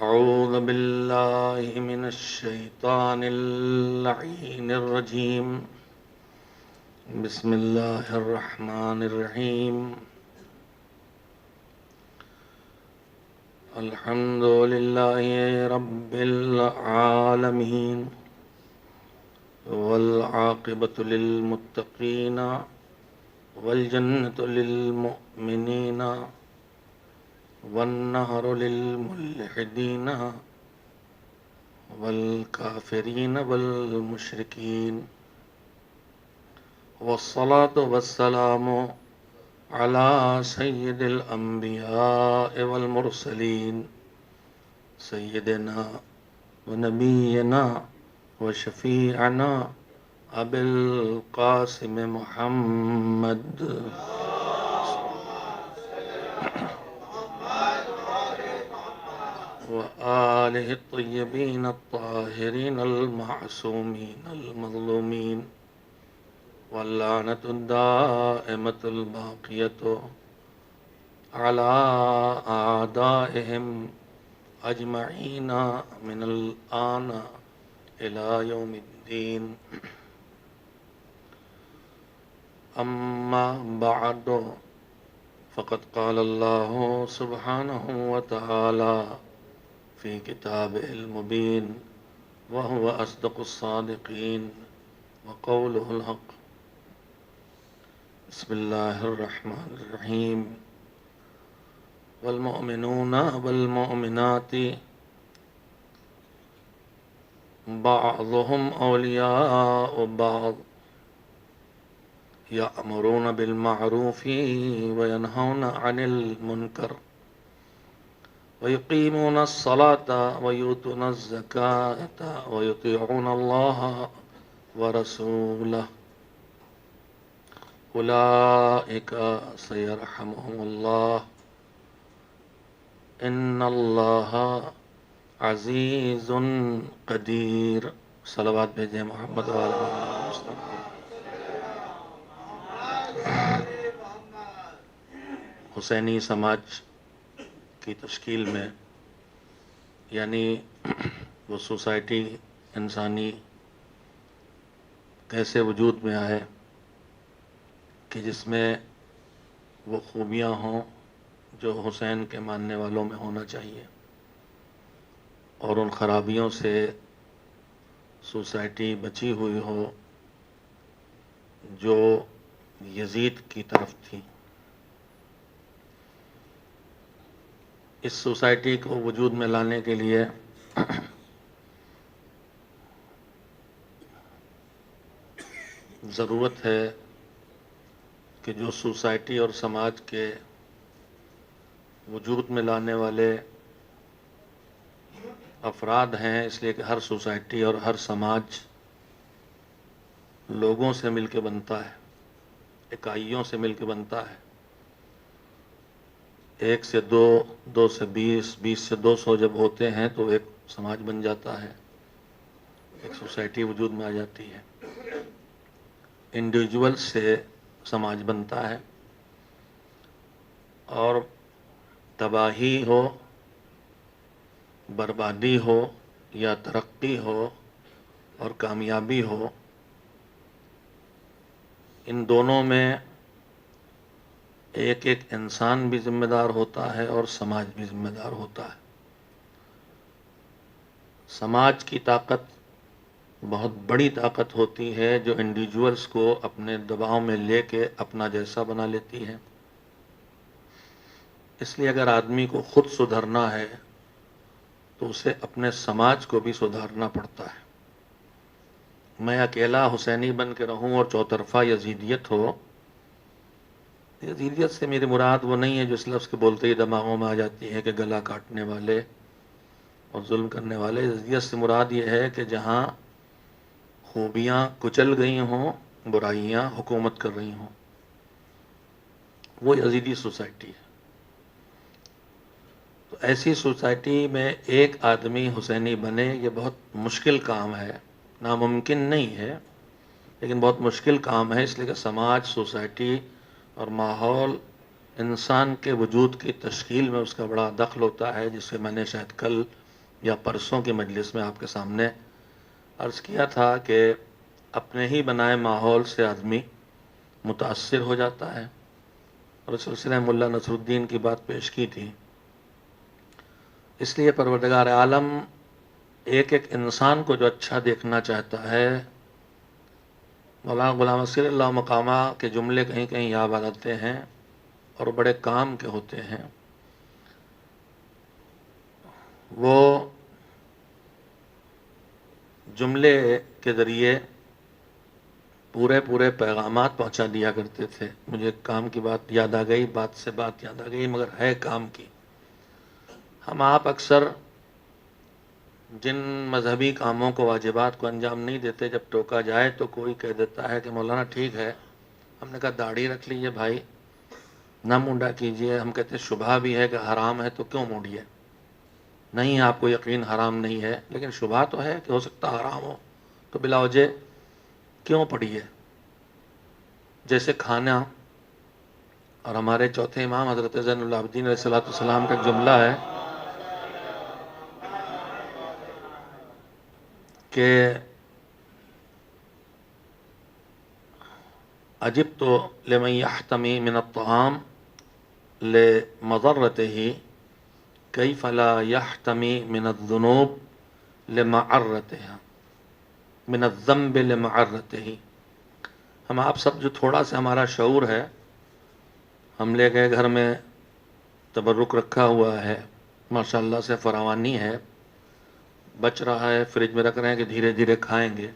أعوذ بالله من الشيطان اللعين الرجيم. بسم الله الرحمن الرحيم. الحمد لله رب العالمين، والعاقبة للمتقين، والجنة للمؤمنين، والنهر للملحدين والكافرين والمشركين، والصلاة والسلام على سيد الأنبياء والمرسلين، سيدنا ونبينا وشفيعنا أبي القاسم محمد وآله الطيبين الطاهرين المعصومين المظلومين، واللعنة الدائمة الباقية على أعدائهم أجمعين من الآن إلى يوم الدين. أما بعد، فقد قال الله سبحانه وتعالى في كتابه المبين، وهو أصدق الصادقين، وقوله الحق. بسم الله الرحمن الرحيم. والمؤمنون والمؤمنات بعضهم أولياء بعض، يأمرون بالمعروف وينهون عن المنكر، ويقيمون الصلاة ويؤتون الزكاة ويطيعون الله ورسوله، أولئك سيرحمهم الله، إن الله عزيز قدیر. صلوات بھیجیں محمد وعلی محمد. حسینی سماج کی تشکیل میں، یعنی وہ سوسائٹی انسانی کیسے وجود میں آئے کہ جس میں وہ خوبیاں ہوں جو حسین کے ماننے والوں میں ہونا چاہیے، اور ان خرابیوں سے سوسائٹی بچی ہوئی ہو جو یزید کی طرف تھی. اس سوسائٹی کو وجود میں لانے کے لیے ضرورت ہے کہ جو سوسائٹی اور سماج کے وجود میں لانے والے افراد ہیں، اس لیے کہ ہر سوسائٹی اور ہر سماج لوگوں سے مل کے بنتا ہے، اکائیوں سے مل کے بنتا ہے. 1 سے 2، 2 سے 20، 20 سے 200 جب ہوتے ہیں تو ایک سماج بن جاتا ہے، ایک سوسائٹی وجود میں آ جاتی ہے. انڈیویجول سے سماج بنتا ہے، اور تباہی ہو، بربادی ہو، یا ترقی ہو اور کامیابی ہو، ان دونوں میں ایک ایک انسان بھی ذمہ دار ہوتا ہے اور سماج بھی ذمہ دار ہوتا ہے. سماج کی طاقت بہت بڑی طاقت ہوتی ہے جو انڈیویجولز کو اپنے دباؤ میں لے کے اپنا جیسا بنا لیتی ہے. اس لیے اگر آدمی کو خود سدھرنا ہے تو اسے اپنے سماج کو بھی سدھارنا پڑتا ہے. میں اکیلا حسینی بن کے رہوں اور چوطرفہ یزیدیت ہو، یزیدیت سے میری مراد وہ نہیں ہے جو اس لفظ کے بولتے ہی دماغوں میں آ جاتی ہے کہ گلا کاٹنے والے اور ظلم کرنے والے. یزیدیت سے مراد یہ ہے کہ جہاں خوبیاں کچل گئی ہوں، برائیاں حکومت کر رہی ہوں، وہ یزیدی سوسائٹی ہے. تو ایسی سوسائٹی میں ایک آدمی حسینی بنے، یہ بہت مشکل کام ہے، ناممکن نہیں ہے لیکن بہت مشکل کام ہے. اس لیے کہ سماج، سوسائٹی اور ماحول انسان کے وجود کی تشکیل میں اس کا بڑا دخل ہوتا ہے، جس سے میں نے شاید کل یا پرسوں کی مجلس میں آپ کے سامنے عرض کیا تھا کہ اپنے ہی بنائے ماحول سے آدمی متاثر ہو جاتا ہے، اور اس سلسلے میں ملا نصر الدین کی بات پیش کی تھی. اس لیے پروردگار عالم ایک ایک انسان کو جو اچھا دیکھنا چاہتا ہے. مولانا غلام اصغر اللہ مقامہ کے جملے کہیں کہیں یاد آتے ہیں اور بڑے کام کے ہوتے ہیں. وہ جملے کے ذریعے پورے پیغامات پہنچا دیا کرتے تھے. مجھے کام کی بات یاد آ گئی، بات سے بات یاد آ گئی، مگر ہے کام کی. ہم آپ اکثر جن مذہبی کاموں کو، واجبات کو انجام نہیں دیتے، جب ٹوکا جائے تو کوئی کہہ دیتا ہے کہ مولانا ٹھیک ہے. ہم نے کہا داڑھی رکھ لیجئے بھائی، نہ مونڈا کیجئے. ہم کہتے ہیں شبہ بھی ہے کہ حرام ہے تو کیوں مونڈیے؟ نہیں، آپ کو یقین حرام نہیں ہے، لیکن شبہ تو ہے کہ ہو سکتا حرام ہو، تو بلا وجہ کیوں پڑھیے؟ جیسے کھانا، اور ہمارے چوتھے امام حضرت زین العابدین علیہ السلام کا جملہ ہے کہ عجبت لمن يحتمي من الطعام لمضرته كيف لا يحتمي من الذنوب لمعرتها، من الذنب لمعرته. ہم آپ سب جو تھوڑا سا ہمارا شعور ہے، ہم لے گئے گھر میں تبرک رکھا ہوا ہے، ماشاءاللہ سے فراوانی ہے، بچ رہا ہے، فریج میں رکھ رہے ہیں کہ دھیرے دھیرے کھائیں گے.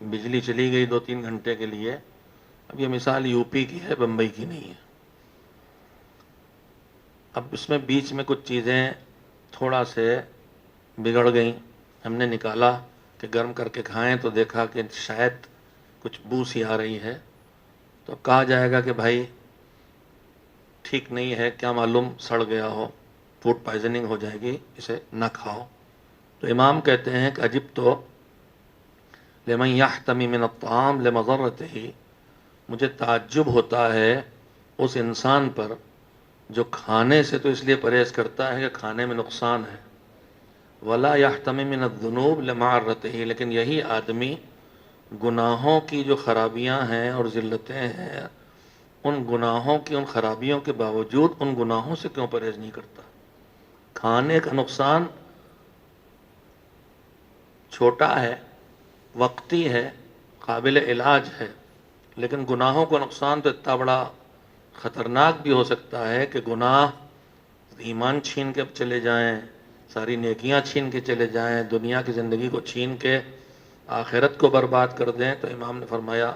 بجلی چلی گئی 2-3 گھنٹے کے لیے. اب یہ مثال یو پی کی ہے، بمبئی کی نہیں ہے. اب اس میں بیچ میں کچھ چیزیں تھوڑا سے بگڑ گئیں. ہم نے نکالا کہ گرم کر کے کھائیں تو دیکھا کہ شاید کچھ بو سی آ رہی ہے. تو کہا جائے گا کہ بھائی ٹھیک نہیں ہے، کیا معلوم سڑ گیا ہو، فوڈ پائزننگ ہو جائے گی، اسے نہ کھاؤ. تو امام کہتے ہیں کہ عجب تو لمن یحتمی من الطعام لمضرته، مجھے تعجب ہوتا ہے اس انسان پر جو کھانے سے تو اس لیے پرہیز کرتا ہے کہ کھانے میں نقصان ہے، ولا یحتمی من الذنوب لمعرته، لیکن یہی آدمی گناہوں کی جو خرابیاں ہیں اور ذلتیں ہیں، ان گناہوں کی، ان خرابیوں کے باوجود ان گناہوں سے کیوں پرہیز نہیں کرتا؟ کھانے کا نقصان چھوٹا ہے، وقتی ہے، قابل علاج ہے، لیکن گناہوں کا نقصان تو اتنا بڑا خطرناک بھی ہو سکتا ہے کہ گناہ ایمان چھین کے چلے جائیں، ساری نیکیاں چھین کے چلے جائیں، دنیا کی زندگی کو چھین کے آخرت کو برباد کر دیں. تو امام نے فرمایا،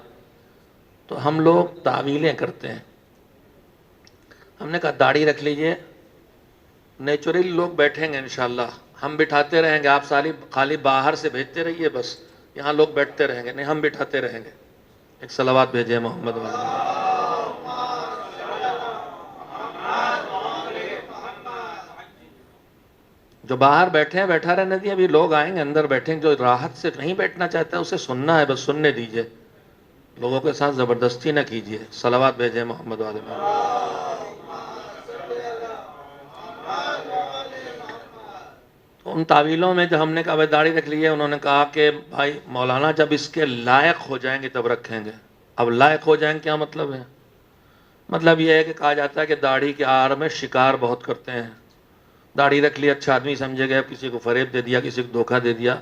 تو ہم لوگ تعویلیں کرتے ہیں. ہم نے کہا داڑھی رکھ لیجئے، نیچرلی لوگ بیٹھیں گے انشاءاللہ، ہم بٹھاتے رہیں گے، آپ خالی باہر سے بھیجتے رہیے، بس یہاں لوگ بیٹھتے رہیں گے. نہیں، ہم بٹھاتے رہیں گے. ایک صلوات بھیجے محمد والا. جو باہر بیٹھے ہیں بیٹھا رہنے دیے، ابھی لوگ آئیں گے اندر بیٹھیں گے. جو راحت سے نہیں بیٹھنا چاہتا ہے اسے سننا ہے، بس سننے دیجئے، لوگوں کے ساتھ زبردستی نہ کیجئے. صلوات بھیجے محمد والے. تو ان تعویلوں میں جو ہم نے کہا بھائی داڑھی رکھ لی ہے، انہوں نے کہا کہ بھائی مولانا جب اس کے لائق ہو جائیں گے تب رکھیں گے. اب لائق ہو جائیں کیا مطلب ہے؟ مطلب یہ ہے کہ کہا جاتا ہے کہ داڑھی کے آڑ میں شکار بہت کرتے ہیں. داڑھی رکھ لی، اچھا آدمی سمجھے گئے، کسی کو فریب دے دیا، کسی کو دھوکہ دے دیا.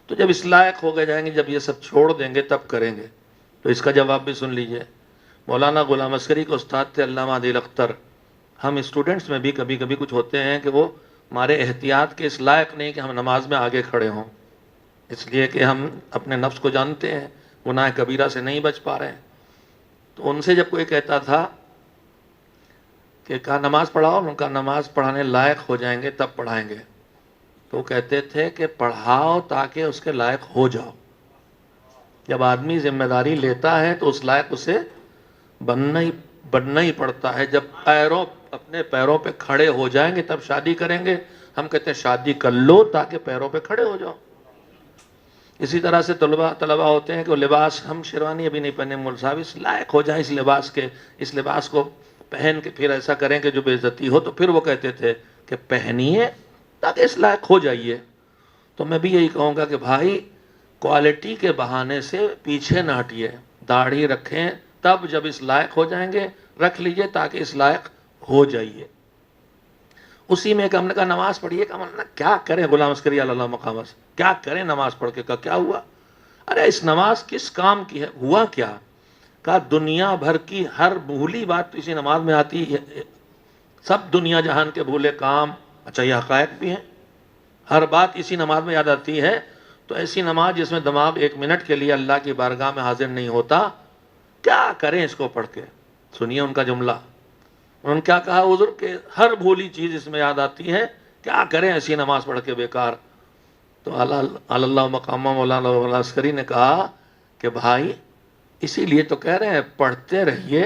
تو جب اس لائق ہو گئے جائیں گے، جب یہ سب چھوڑ دیں گے تب کریں گے. تو اس کا جواب بھی سن لیجئے. مولانا غلام اصغری کے استاد تھے علامہ عادل اختر. ہم اسٹوڈنٹس میں بھی کبھی کبھی کچھ ہوتے ہیں کہ وہ ہمارے احتیاط کے اس لائق نہیں کہ ہم نماز میں آگے کھڑے ہوں، اس لیے کہ ہم اپنے نفس کو جانتے ہیں، گناہ کبیرہ سے نہیں بچ پا رہے ہیں. تو ان سے جب کوئی کہتا تھا کہ کہا نماز پڑھاؤ، ان کا نماز پڑھانے لائق ہو جائیں گے تب پڑھائیں گے. تو وہ کہتے تھے کہ پڑھاؤ تاکہ اس کے لائق ہو جاؤ. جب آدمی ذمہ داری لیتا ہے تو اس لائق اسے بننا ہی پڑتا ہے. جب اپنے پیروں پہ کھڑے ہو جائیں گے تب شادی کریں گے. ہم کہتے ہیں شادی کر لو تاکہ پیروں پہ کھڑے ہو جاؤ. اسی طرح سے طلبہ ہوتے ہیں کہ وہ لباس، ہم شیروانی ابھی نہیں پہنے مول صاحب، اس لائق ہو جائیں اس لباس کے، اس لباس کو پہن کے پھر ایسا کریں کہ جو بے عزتی ہو. تو پھر وہ کہتے تھے کہ پہنیے تاکہ اس لائق ہو جائیے. تو میں بھی یہی کہوں گا کہ بھائی کوالٹی کے بہانے سے پیچھے نہ ہٹیے, داڑھی رکھیں, تب جب اس لائق ہو جائیں گے رکھ لیجئے تاکہ اس لائق ہو جائیے. اسی میں ہم نے کہا نماز پڑھیے, کیا کریں غلام عسکری اللہ مقام سے, کیا کریں نماز پڑھ کے, کیا ہوا؟ ارے اس نماز کس کام کی ہے؟ ہوا کیا؟ کہا دنیا بھر کی ہر بھولی بات تو اسی نماز میں آتی ہے, سب دنیا جہان کے بھولے کام, اچھا یہ حقائق بھی ہیں, ہر بات اسی نماز میں یاد آتی ہے. تو ایسی نماز جس میں دماغ 1 منٹ کے لیے اللہ کی بارگاہ میں حاضر نہیں ہوتا, کیا کریں اس کو پڑھ کے؟ سنیے ان کا جملہ, انہوں نے کیا کہا حضور کہ ہر بھولی چیز اس میں یاد آتی ہے, کیا کریں ایسی نماز پڑھ کے بیکار. تو اللہ مقامہ مولانا عسکری نے کہا کہ بھائی اسی لیے تو کہہ رہے ہیں پڑھتے رہیے,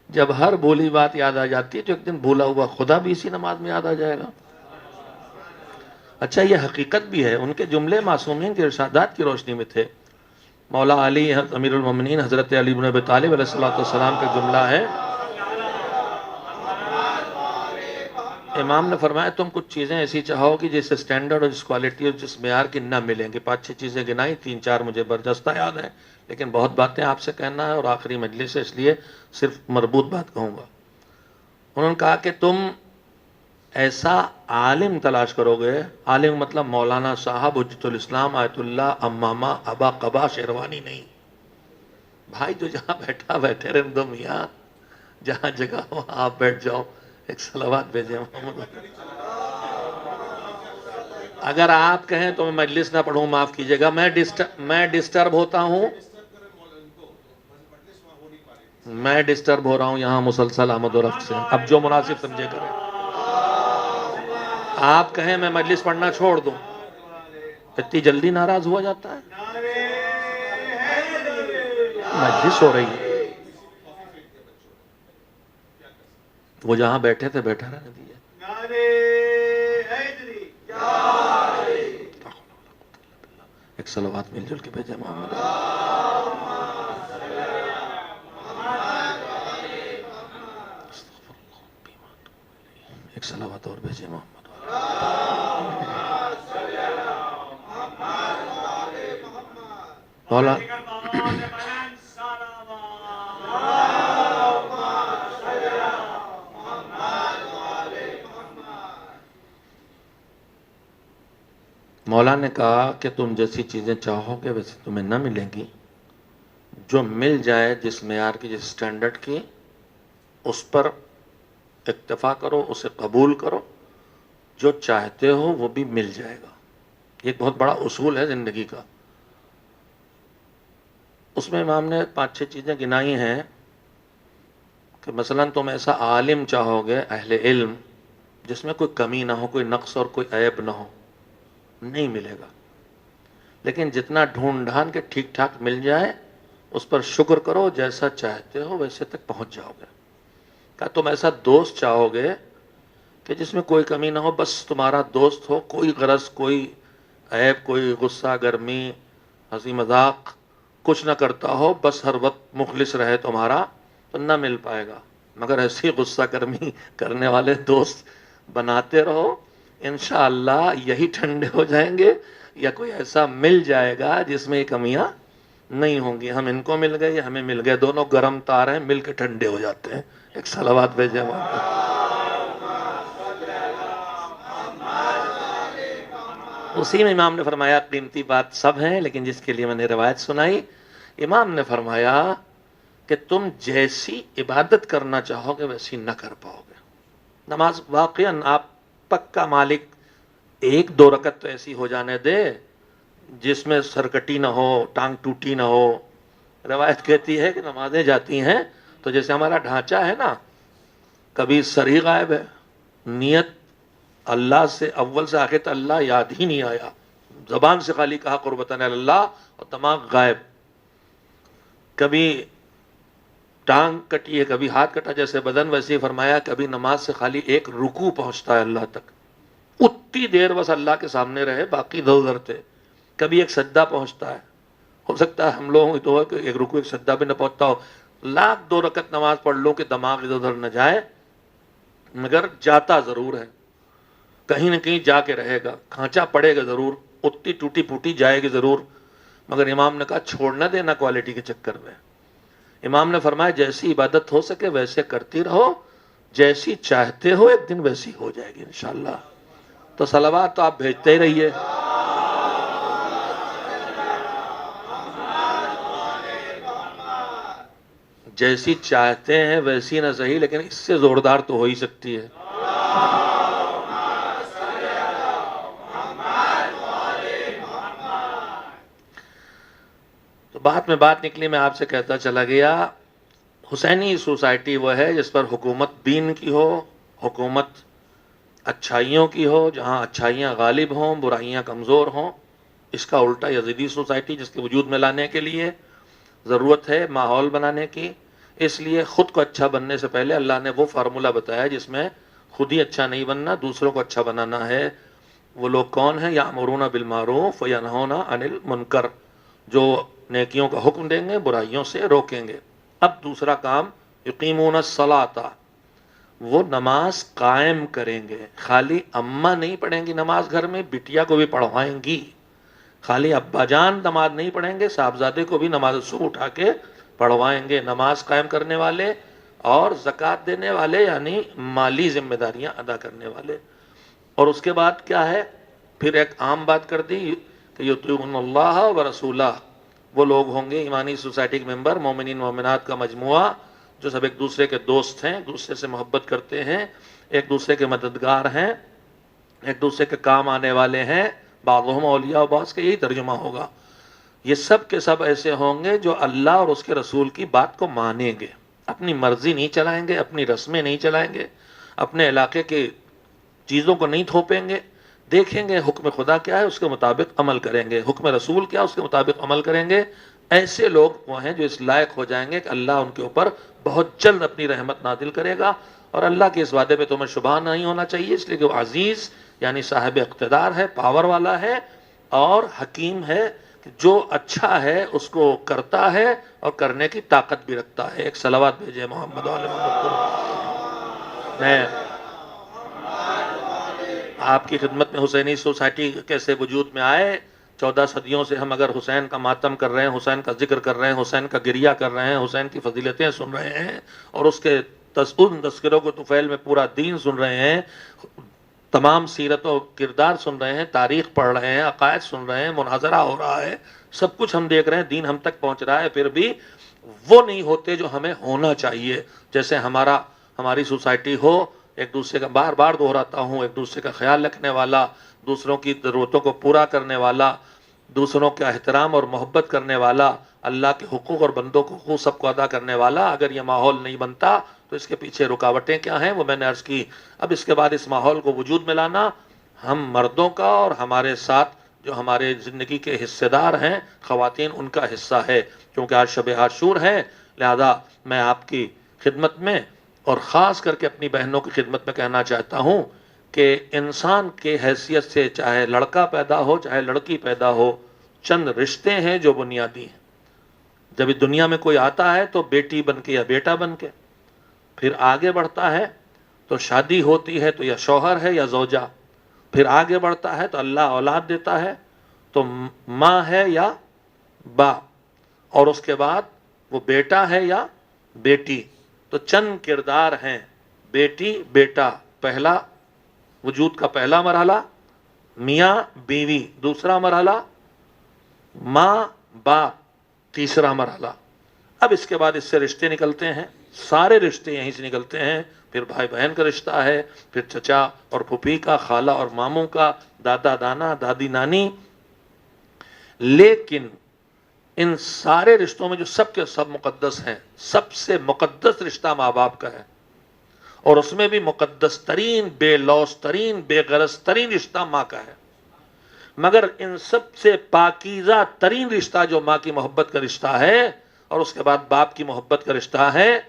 جب ہر بھولی بات یاد آ جاتی ہے تو ایک دن بھولا ہوا خدا بھی اسی نماز میں یاد آ جائے گا. اچھا یہ حقیقت بھی ہے, ان کے جملے معصومین کے ارشادات کی روشنی میں تھے. مولا علی امیر المومنین حضرت علی بن ابی طالب علیہ السلام کا جملہ ہے, امام نے فرمایا تم کچھ چیزیں ایسی چاہو گی جس سٹینڈرڈ اور جس کوالٹی اور جس معیار کی نہ ملیں گی. 5-6 چیزیں گنائی, 3-4 مجھے برجستہ یاد ہیں, لیکن بہت باتیں آپ سے کہنا ہے اور آخری مجلس ہے اس لیے صرف مربوط بات کہوں گا. انہوں نے کہا کہ تم ایسا عالم تلاش کرو گے, عالم مطلب مولانا صاحب حجت الاسلام آیت اللہ امامہ ابا قبا شیروانی نہیں. بھائی جو جہاں بیٹھے رہنے دو میاں, جہاں جگہ ہو آپ بیٹھ جاؤ, ایک صلوات بھیجیں محمد. اگر آپ کہیں تو میں مجلس نہ پڑھوں, معاف کیجئے گا, میں ڈسٹرب ہوتا ہوں, میں ڈسٹرب ہو رہا ہوں یہاں مسلسل آمد و رفت سے. اب جو مناسب سمجھے کریں. آپ کہیں میں مجلس پڑھنا چھوڑ دوں, اتنی جلدی ناراض ہوا جاتا ہے؟ مجلس ہو رہی ہے, وہ جہاں بیٹھے تھے بیٹھا رہنے دیجیے. ایک صلوات مل جل کے بھیجے محمد. ایک صلوات اور بھیجے محمد. مولا مولا نے کہا کہ تم جیسی چیزیں چاہو گے ویسے تمہیں نہ ملیں گی, جو مل جائے جس معیار کی جس سٹینڈرڈ کی اس پر اکتفا کرو, اسے قبول کرو, جو چاہتے ہو وہ بھی مل جائے گا. یہ ایک بہت بڑا اصول ہے زندگی کا. اس میں امام نے 5-6 چیزیں گنائی ہیں کہ مثلا تم ایسا عالم چاہو گے, اہل علم, جس میں کوئی کمی نہ ہو, کوئی نقص اور کوئی عیب نہ ہو, نہیں ملے گا. لیکن جتنا ڈھونڈ ڈھان کے ٹھیک ٹھاک مل جائے اس پر شکر کرو, جیسا چاہتے ہو ویسے تک پہنچ جاؤ گے. کہا تم ایسا دوست چاہو گے کہ جس میں کوئی کمی نہ ہو, بس تمہارا دوست ہو, کوئی غرض, کوئی عیب, کوئی غصہ گرمی, ہنسی مذاق کچھ نہ کرتا ہو, بس ہر وقت مخلص رہے تمہارا, تو نہ مل پائے گا. مگر ایسی غصہ گرمی کرنے والے دوست بناتے رہو, انشاءاللہ یہی ٹھنڈے ہو جائیں گے, یا کوئی ایسا مل جائے گا جس میں یہ کمیاں نہیں ہوں گی. ہم ان کو مل گئے یا ہمیں مل گئے, دونوں گرم تار ہیں, مل کے ٹھنڈے ہو جاتے ہیں. ایک صلوات بھیجیں وہاں. اسی میں امام نے فرمایا, قیمتی بات سب ہیں لیکن جس کے لیے میں نے روایت سنائی, امام نے فرمایا کہ تم جیسی عبادت کرنا چاہو گے ویسی نہ کر پاؤ گے. نماز واقعاً آپ پکا مالک 1-2 رکعت تو ایسی ہو جانے دے جس میں سرکٹی نہ ہو, ٹانگ ٹوٹی نہ ہو. روایت کہتی ہے کہ نمازیں جاتی ہیں تو جیسے ہمارا ڈھانچہ ہے نا, کبھی سر ہی غائب ہے, نیت اللہ سے اول سے آخر تک اللہ یاد ہی نہیں آیا, زبان سے خالی کہا قربتاً اللہ, اور دماغ غائب. کبھی ٹانگ کٹی ہے, کبھی ہاتھ کٹا, جیسے بدن ویسے ہی فرمایا کبھی نماز سے خالی ایک رکوع پہنچتا ہے اللہ تک, اتنی دیر بس اللہ کے سامنے رہے, باقی ادھر ادھر تھے. کبھی ایک سجدہ پہنچتا ہے, ہو سکتا ہے ہم لوگوں تو ہے کہ ایک رکوع ایک سجدہ بھی نہ پہنچتا ہو. 1,00,000 رکعت نماز پڑھ لو کہ دماغ ادھر ادھر نہ جائے, مگر جاتا ضرور ہے. کہیں نہ کہیں جا کے رہے گا، کھانچا پڑے گا ضرور، اتنی ٹوٹی پھوٹی جائے گی ضرور، مگر امام نے کہا چھوڑ نہ دینا کوالٹی کے چکر میں۔ امام نے فرمایا جیسی عبادت ہو سکے ویسے کرتی رہو، جیسی چاہتے ہو ایک دن ویسی ہو جائے گی انشاءاللہ۔ تو صلوات تو آپ بھیجتے ہی رہیے۔ جیسی چاہتے ہیں ویسی نہ صحیح، لیکن اس سے زوردار تو ہو ہی سکتی ہے۔ تو بات میں بات نکلی، میں آپ سے کہتا چلا گیا، حسینی سوسائٹی وہ ہے جس پر حکومت دین کی ہو، حکومت اچھائیوں کی ہو، جہاں اچھائیاں غالب ہوں، برائیاں کمزور ہوں۔ اس کا الٹا یزیدی سوسائٹی جس کے وجود میں لانے کے لیے ضرورت ہے ماحول بنانے کی، اس لیے خود کو اچھا بننے سے پہلے اللہ نے وہ فارمولہ بتایا جس میں خود ہی اچھا نہیں بننا، دوسروں کو اچھا بنانا ہے۔ وہ لوگ کون ہیں؟ یأمرون بالمعروف وینہون عن المنکر، جو نیکیوں کا حکم دیں گے، برائیوں سے روکیں گے۔ اب دوسرا کام، یقیمون الصلاۃ، وہ نماز قائم کریں گے۔ خالی اماں نہیں پڑھیں گی نماز گھر میں، بٹیا کو بھی پڑھوائیں گی۔ خالی ابا جان نماز نہیں پڑھیں گے، صاحبزادے کو بھی نماز صبح اٹھا کے پڑھوائیں گے۔ نماز قائم کرنے والے اور زکوٰۃ دینے والے، یعنی مالی ذمہ داریاں ادا کرنے والے۔ اور اس کے بعد کیا ہے؟ پھر ایک عام بات کر دی کہ یطیعون اللہ و رسولہ، وہ لوگ ہوں گے ایمانی سوسائٹی کے ممبر، مومنین مومنات کا مجموعہ، جو سب ایک دوسرے کے دوست ہیں، ایک دوسرے سے محبت کرتے ہیں، ایک دوسرے کے مددگار ہیں، ایک دوسرے کے کام آنے والے ہیں۔ بعضهم اولیاء بعض کا یہی ترجمہ ہوگا۔ یہ سب کے سب ایسے ہوں گے جو اللہ اور اس کے رسول کی بات کو مانیں گے، اپنی مرضی نہیں چلائیں گے، اپنی رسمیں نہیں چلائیں گے، اپنے علاقے کی چیزوں کو نہیں تھوپیں گے، دیکھیں گے حکم خدا کیا ہے اس کے مطابق عمل کریں گے، حکم رسول کیا اس کے مطابق عمل کریں گے۔ ایسے لوگ وہ ہیں جو اس لائق ہو جائیں گے کہ اللہ ان کے اوپر بہت جلد اپنی رحمت نازل کرے گا۔ اور اللہ کے اس وعدے پہ تمہیں شبہ نہیں ہونا چاہیے، اس لیے کہ وہ عزیز یعنی صاحب اقتدار ہے، پاور والا ہے، اور حکیم ہے، کہ جو اچھا ہے اس کو کرتا ہے اور کرنے کی طاقت بھی رکھتا ہے۔ ایک صلوات بھیجے محمد علیہ محمد۔ میں آپ کی خدمت میں حسینی سوسائٹی کیسے وجود میں آئے، 14 صدیوں سے ہم اگر حسین کا ماتم کر رہے ہیں، حسین کا ذکر کر رہے ہیں، حسین کا گریہ کر رہے ہیں، حسین کی فضیلتیں سن رہے ہیں، اور اس کے ان تذکروں کو طفیل میں پورا دین سن رہے ہیں، تمام سیرت و کردار سن رہے ہیں، تاریخ پڑھ رہے ہیں، عقائد سن رہے ہیں، مناظرہ ہو رہا ہے، سب کچھ ہم دیکھ رہے ہیں، دین ہم تک پہنچ رہا ہے، پھر بھی وہ نہیں ہوتے جو ہمیں ہونا چاہیے۔ جیسے ہماری سوسائٹی ہو، ایک دوسرے کا، بار بار دہراتا ہوں، ایک دوسرے کا خیال رکھنے والا، دوسروں کی ضرورتوں کو پورا کرنے والا، دوسروں کا احترام اور محبت کرنے والا، اللہ کے حقوق اور بندوں کے حقوق سب کو ادا کرنے والا۔ اگر یہ ماحول نہیں بنتا تو اس کے پیچھے رکاوٹیں کیا ہیں وہ میں نے عرض کی۔ اب اس کے بعد اس ماحول کو وجود میں لانا ہم مردوں کا، اور ہمارے ساتھ جو ہمارے زندگی کے حصے دار ہیں خواتین، ان کا حصہ ہے، کیونکہ آج شب عاشور ہے۔ لہذا میں آپ کی خدمت میں اور خاص کر کے اپنی بہنوں کی خدمت میں کہنا چاہتا ہوں کہ انسان کے حیثیت سے چاہے لڑکا پیدا ہو چاہے لڑکی پیدا ہو، چند رشتے ہیں جو بنیادی ہیں۔ جب اس دنیا میں کوئی آتا ہے تو بیٹی بن کے یا بیٹا بن کے، پھر آگے بڑھتا ہے تو شادی ہوتی ہے تو یا شوہر ہے یا زوجہ، پھر آگے بڑھتا ہے تو اللہ اولاد دیتا ہے تو ماں ہے یا باپ، اور اس کے بعد وہ بیٹا ہے یا بیٹی۔ تو چند کردار ہیں، بیٹی بیٹا پہلا، وجود کا پہلا مرحلہ، میاں بیوی دوسرا مرحلہ، ماں باپ تیسرا مرحلہ۔ اب اس کے بعد اس سے رشتے نکلتے ہیں، سارے رشتے یہیں سے نکلتے ہیں، پھر بھائی بہن کا رشتہ ہے، پھر چچا اور پھوپھی کا، خالہ اور ماموں کا، دادا دانا دادی نانی۔ لیکن ان سارے رشتوں میں جو سب کے سب مقدس ہیں، سب سے مقدس رشتہ ماں باپ کا ہے، اور اس میں بھی مقدس ترین، بے لوث ترین، بے غرض ترین رشتہ ماں کا ہے۔ مگر ان سب سے پاکیزہ ترین رشتہ جو ماں کی محبت کا رشتہ ہے، اور اس کے بعد باپ کی محبت کا رشتہ ہے،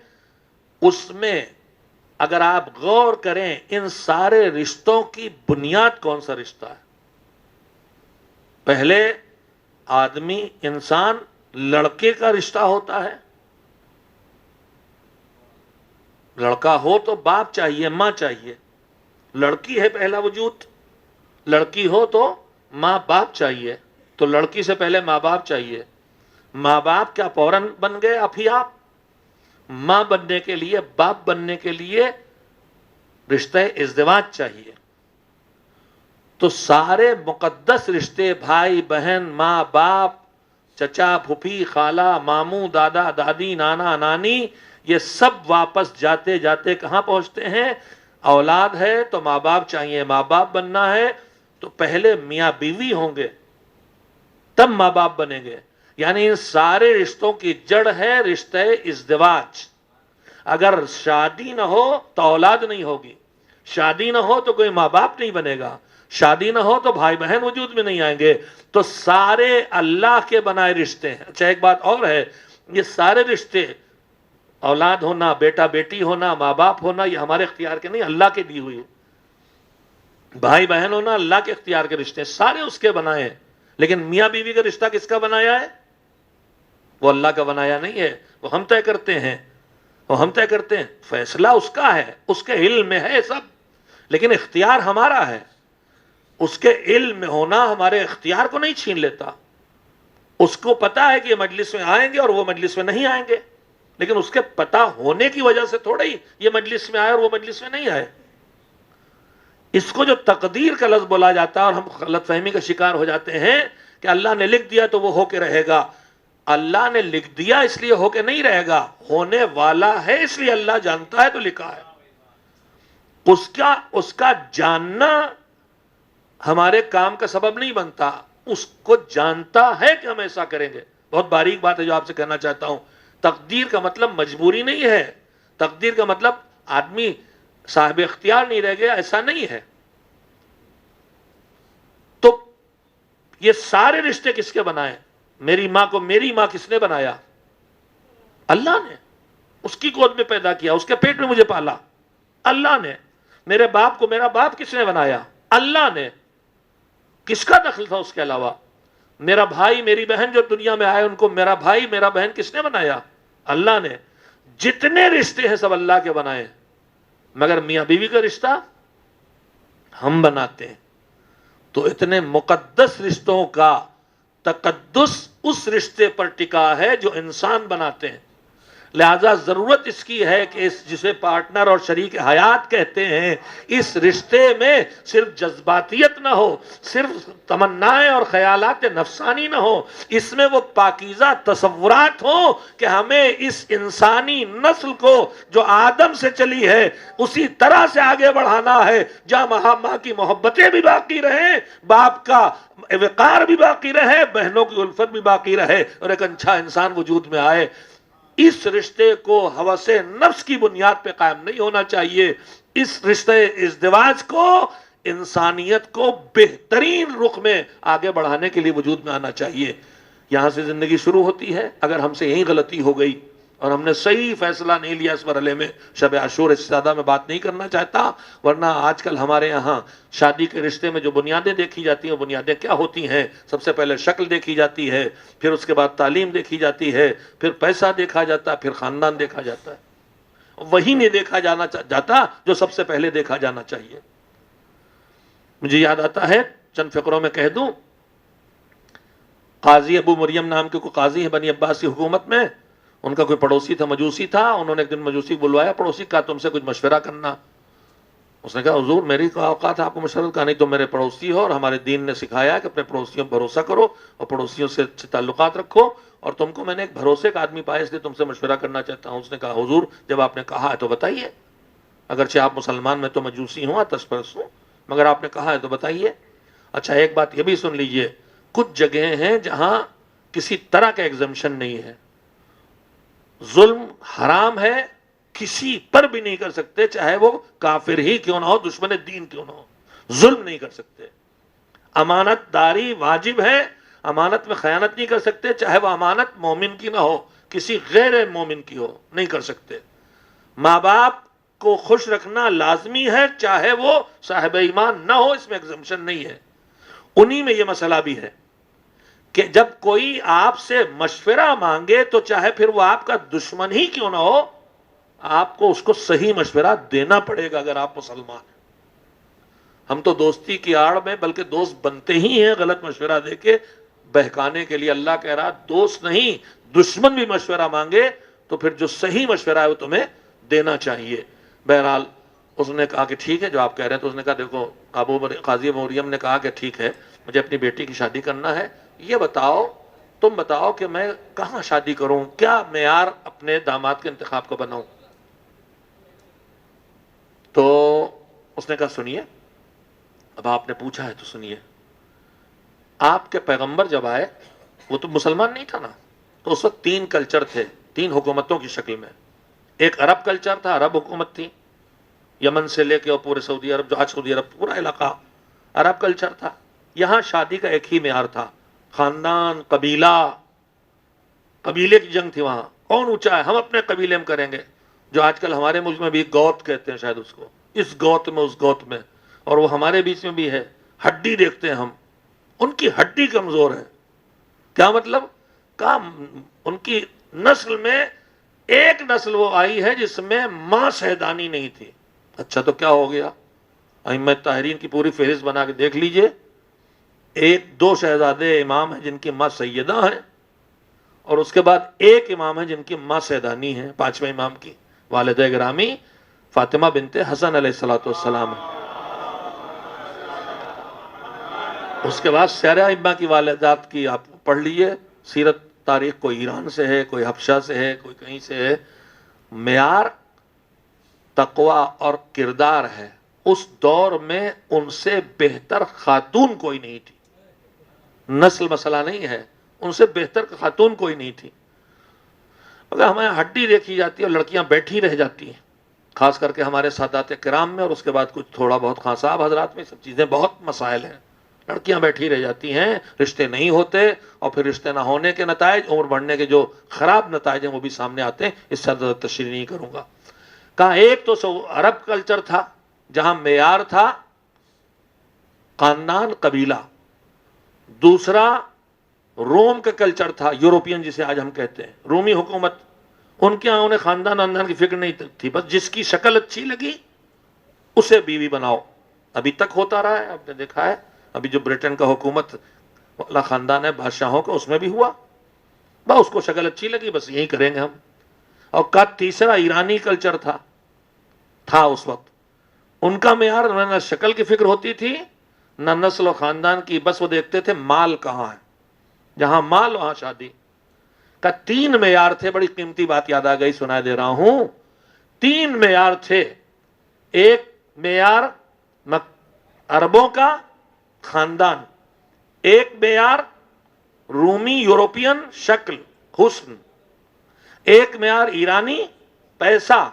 اس میں اگر آپ غور کریں ان سارے رشتوں کی بنیاد کون سا رشتہ ہے؟ پہلے آدمی انسان لڑکے کا رشتہ ہوتا ہے، لڑکا ہو تو باپ چاہیے، ماں چاہیے، لڑکی ہے پہلا وجود، لڑکی ہو تو ماں باپ چاہیے، تو لڑکی سے پہلے ماں باپ چاہیے. ماں باپ کیا فوراً بن گئے ابھی آپ؟ ماں بننے کے لیے، باپ بننے کے لیے رشتہ ازدواج چاہیے. تو سارے مقدس رشتے، بھائی بہن، ماں باپ، چچا پھوپھی، خالہ ماموں، دادا دادی، نانا نانی، یہ سب واپس جاتے جاتے کہاں پہنچتے ہیں؟ اولاد ہے تو ماں باپ چاہیے. ماں باپ بننا ہے تو پہلے میاں بیوی ہوں گے، تب ماں باپ بنیں گے. یعنی ان سارے رشتوں کی جڑ ہے رشتہ ازدواج. اگر شادی نہ ہو تو اولاد نہیں ہوگی، شادی نہ ہو تو کوئی ماں باپ نہیں بنے گا، شادی نہ ہو تو بھائی بہن وجود میں نہیں آئیں گے. تو سارے اللہ کے بنائے رشتے ہیں. اچھا ایک بات اور ہے، یہ سارے رشتے، اولاد ہونا، بیٹا بیٹی ہونا، ماں باپ ہونا، یہ ہمارے اختیار کے نہیں، اللہ کے دی ہوئی. بھائی بہن ہونا اللہ کے اختیار کے رشتے، سارے اس کے بنائے ہیں. لیکن میاں بیوی کا رشتہ کس کا بنایا ہے؟ وہ اللہ کا بنایا نہیں ہے، وہ ہم طے کرتے ہیں. فیصلہ اس کا ہے، اس کے علم میں ہے سب، لیکن اختیار ہمارا ہے. اس کے علم میں ہونا ہمارے اختیار کو نہیں چھین لیتا. اس کو پتا ہے کہ یہ مجلس میں آئیں گے اور وہ مجلس میں نہیں آئیں گے، لیکن اس کے پتا ہونے کی وجہ سے تھوڑا ہی یہ مجلس میں آئے اور وہ مجلس میں نہیں آئے. اس کو جو تقدیر کا لفظ بولا جاتا ہے اور ہم غلط فہمی کا شکار ہو جاتے ہیں کہ اللہ نے لکھ دیا تو وہ ہو کے رہے گا. اللہ نے لکھ دیا اس لیے ہو کے نہیں رہے گا، ہونے والا ہے اس لیے اللہ جانتا ہے تو لکھا ہے. اس کا جاننا ہمارے کام کا سبب نہیں بنتا، اس کو جانتا ہے کہ ہم ایسا کریں گے. بہت باریک بات ہے جو آپ سے کہنا چاہتا ہوں. تقدیر کا مطلب مجبوری نہیں ہے، تقدیر کا مطلب آدمی صاحب اختیار نہیں رہ گیا، ایسا نہیں ہے. تو یہ سارے رشتے کس کے بنائے؟ میری ماں کو میری ماں کس نے بنایا؟ اللہ نے. اس کی گود میں پیدا کیا، اس کے پیٹ میں مجھے پالا اللہ نے. میرے باپ کو میرا باپ کس نے بنایا؟ اللہ نے. کس کا دخل تھا اس کے علاوہ؟ میرا بھائی میری بہن جو دنیا میں آئے ان کو میرا بھائی میرا بہن کس نے بنایا؟ اللہ نے. جتنے رشتے ہیں سب اللہ کے بنائے، مگر میاں بیوی کا رشتہ ہم بناتے ہیں. تو اتنے مقدس رشتوں کا تقدس اس رشتے پر ٹکا ہے جو انسان بناتے ہیں. لہذا ضرورت اس کی ہے کہ جسے پارٹنر اور شریک حیات کہتے ہیں، اس رشتے میں صرف جذباتیت نہ ہو، صرف تمنائیں اور خیالات نفسانی نہ ہو، اس میں وہ پاکیزہ تصورات ہوں کہ ہمیں اس انسانی نسل کو جو آدم سے چلی ہے اسی طرح سے آگے بڑھانا ہے، جہاں ماں کی محبتیں بھی باقی رہیں، باپ کا وقار بھی باقی رہے، بہنوں کی الفت بھی باقی رہے، اور ایک اچھا انسان وجود میں آئے. اس رشتے کو ہوس نفس کی بنیاد پہ قائم نہیں ہونا چاہیے. اس رشتے ازدواج کو انسانیت کو بہترین رخ میں آگے بڑھانے کے لیے وجود میں آنا چاہیے. یہاں سے زندگی شروع ہوتی ہے. اگر ہم سے یہی غلطی ہو گئی اور ہم نے صحیح فیصلہ نہیں لیا اس مرحلے میں، شب عاشور اس سے زیادہ میں بات نہیں کرنا چاہتا، ورنہ آج کل ہمارے یہاں شادی کے رشتے میں جو بنیادیں دیکھی جاتی ہیں، بنیادیں کیا ہوتی ہیں؟ سب سے پہلے شکل دیکھی جاتی ہے، پھر اس کے بعد تعلیم دیکھی جاتی ہے، پھر پیسہ دیکھا جاتا ہے، پھر خاندان دیکھا جاتا ہے. وہی نہیں دیکھا جانا جاتا جو سب سے پہلے دیکھا جانا چاہیے. مجھے یاد آتا ہے، چند فقروں میں کہہ دوں، قاضی ابو مریم نام کے کوئی قاضی ہے بنی عباس کی حکومت میں. ان کا کوئی پڑوسی تھا، مجوسی تھا. انہوں نے ایک دن مجوسی بلوایا، پڑوسی کہا تم سے کچھ مشورہ کرنا. اس نے کہا حضور میری اوقات آپ کو مشورہ کا نہیں، تم میرے پڑوسی ہو اور ہمارے دین نے سکھایا کہ اپنے پڑوسیوں پر بھروسہ کرو اور پڑوسیوں سے اچھے تعلقات رکھو، اور تم کو میں نے ایک بھروسے کا آدمی پایا اس لیے تم سے مشورہ کرنا چاہتا ہوں. اس نے کہا حضور جب آپ نے کہا ہے تو بتائیے، اگرچہ آپ مسلمان میں تو مجوسی ہوں، آتش پرست ہوں، مگر آپ نے کہا ہے تو بتائیے. اچھا ایک بات یہ بھی سن لیجئے، کچھ جگہیں ہیں جہاں کسی طرح کا ایگزمپشن نہیں ہے. ظلم حرام ہے، کسی پر بھی نہیں کر سکتے، چاہے وہ کافر ہی کیوں نہ ہو، دشمن دین کیوں نہ ہو، ظلم نہیں کر سکتے. امانت داری واجب ہے، امانت میں خیانت نہیں کر سکتے، چاہے وہ امانت مومن کی نہ ہو، کسی غیر مومن کی ہو، نہیں کر سکتے. ماں باپ کو خوش رکھنا لازمی ہے، چاہے وہ صاحب ایمان نہ ہو، اس میں ایگزمپشن نہیں ہے. انہی میں یہ مسئلہ بھی ہے کہ جب کوئی آپ سے مشورہ مانگے تو چاہے پھر وہ آپ کا دشمن ہی کیوں نہ ہو، آپ کو اس کو صحیح مشورہ دینا پڑے گا اگر آپ مسلمان ہیں. ہم تو دوستی کی آڑ میں بلکہ دوست بنتے ہی ہیں غلط مشورہ دے کے بہکانے کے لیے. اللہ کہہ رہا دوست نہیں دشمن بھی مشورہ مانگے تو پھر جو صحیح مشورہ ہے وہ تمہیں دینا چاہیے. بہرحال اس نے کہا کہ ٹھیک ہے جو آپ کہہ رہے ہیں. تو اس نے کہا دیکھو قاضی مریم نے کہا کہ ٹھیک ہے مجھے اپنی بیٹی کی شادی کرنا ہے, یہ بتاؤ تم بتاؤ کہ میں کہاں شادی کروں, کیا معیار اپنے داماد کے انتخاب کو بناؤں. تو اس نے کہا سنیے, اب آپ نے پوچھا ہے تو سنیے. آپ کے پیغمبر جب آئے وہ تو مسلمان نہیں تھا نا, تو اس وقت 3 کلچر تھے 3 حکومتوں کی شکل میں. ایک عرب کلچر تھا, عرب حکومت تھی, یمن سے لے کے اور پورے سعودی عرب جو آج سعودی عرب پورا علاقہ عرب کلچر تھا. یہاں شادی کا ایک ہی معیار تھا, خاندان, قبیلے کی جنگ تھی. وہاں کون اونچا ہے, ہم اپنے قبیلے میں کریں گے. جو آج کل ہمارے ملک میں بھی گوت کہتے ہیں شاید اس کو, اس گوت میں اس گوت میں, اور وہ ہمارے بیچ میں بھی ہے. ہڈی دیکھتے ہیں ہم, ان کی ہڈی کمزور ہے. کیا مطلب؟ ان کی نسل میں ایک نسل وہ آئی ہے جس میں ماں سیدانی نہیں تھی. اچھا تو کیا ہو گیا؟ ائمہ طاہرین کی پوری فہرست بنا کے دیکھ لیجئے. 1-2 شہزادے امام ہیں جن کی ماں سیدہ ہیں, اور اس کے بعد ایک امام ہے جن کی ماں سیدانی ہے. 5ویں امام کی والدہ گرامی فاطمہ بنت حسن علیہ السلام ہے. اس کے بعد سیرہ ائمہ کی والدات کی آپ پڑھ لیجئے سیرت تاریخ, کوئی ایران سے ہے, کوئی حبشہ سے ہے, کوئی کہیں سے ہے. معیار تقوی اور کردار ہے. اس دور میں ان سے بہتر خاتون کوئی نہیں تھی. نسل مسئلہ نہیں ہے, ان سے بہتر خاتون کوئی نہیں تھی. اگر ہمیں ہڈی دیکھی جاتی ہے اور لڑکیاں بیٹھی رہ جاتی ہیں, خاص کر کے ہمارے سادات کرام میں, اور اس کے بعد کچھ تھوڑا بہت خان صاحب حضرات میں, سب چیزیں بہت مسائل ہیں. لڑکیاں بیٹھی رہ جاتی ہیں, رشتے نہیں ہوتے, اور پھر رشتے نہ ہونے کے نتائج, عمر بڑھنے کے جو خراب نتائج ہیں وہ بھی سامنے آتے ہیں. اس سے زیادہ تشریح نہیں کروں گا. کہا ایک تو عرب کلچر تھا جہاں معیار تھا خاندان قبیلہ, دوسرا روم کا کلچر تھا, یوروپین جسے آج ہم کہتے ہیں, رومی حکومت. ان کے یہاں انہیں خاندان کی فکر نہیں تھی, بس جس کی شکل اچھی لگی اسے بیوی بناؤ. ابھی تک ہوتا رہا ہے, آپ نے دیکھا ہے. ابھی جو برٹن کا حکومت والا خاندان ہے بادشاہوں کا, اس میں بھی ہوا, بس اس کو شکل اچھی لگی بس یہی کریں گے ہم. اور کا تیسرا ایرانی کلچر تھا اس وقت. ان کا معیار نہ شکل کی فکر ہوتی تھی نہ نسل و خاندان کی, بس وہ دیکھتے تھے مال کہاں ہے, جہاں مال وہاں شادی. کا 3 معیار تھے. بڑی قیمتی بات یاد آ گئی, سنا دے رہا ہوں. 3 معیار تھے. ایک معیار عربوں کا خاندان, ایک معیار رومی یوروپین شکل حسن, ایک معیار ایرانی پیسہ.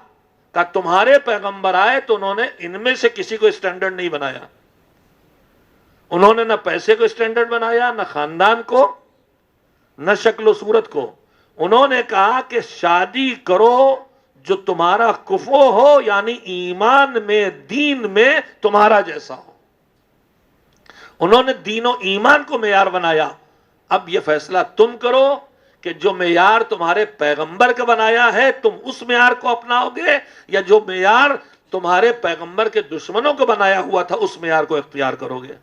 کا تمہارے پیغمبر آئے تو انہوں نے ان میں سے کسی کو اسٹینڈرڈ نہیں بنایا. انہوں نے نہ پیسے کو اسٹینڈرڈ بنایا, نہ خاندان کو, نہ شکل و صورت کو. انہوں نے کہا کہ شادی کرو جو تمہارا کفو ہو, یعنی ایمان میں دین میں تمہارا جیسا ہو. انہوں نے دین و ایمان کو معیار بنایا. اب یہ فیصلہ تم کرو کہ جو معیار تمہارے پیغمبر کا بنایا ہے تم اس معیار کو اپناؤ گے, یا جو معیار تمہارے پیغمبر کے دشمنوں کو بنایا ہوا تھا اس معیار کو اختیار کرو گے.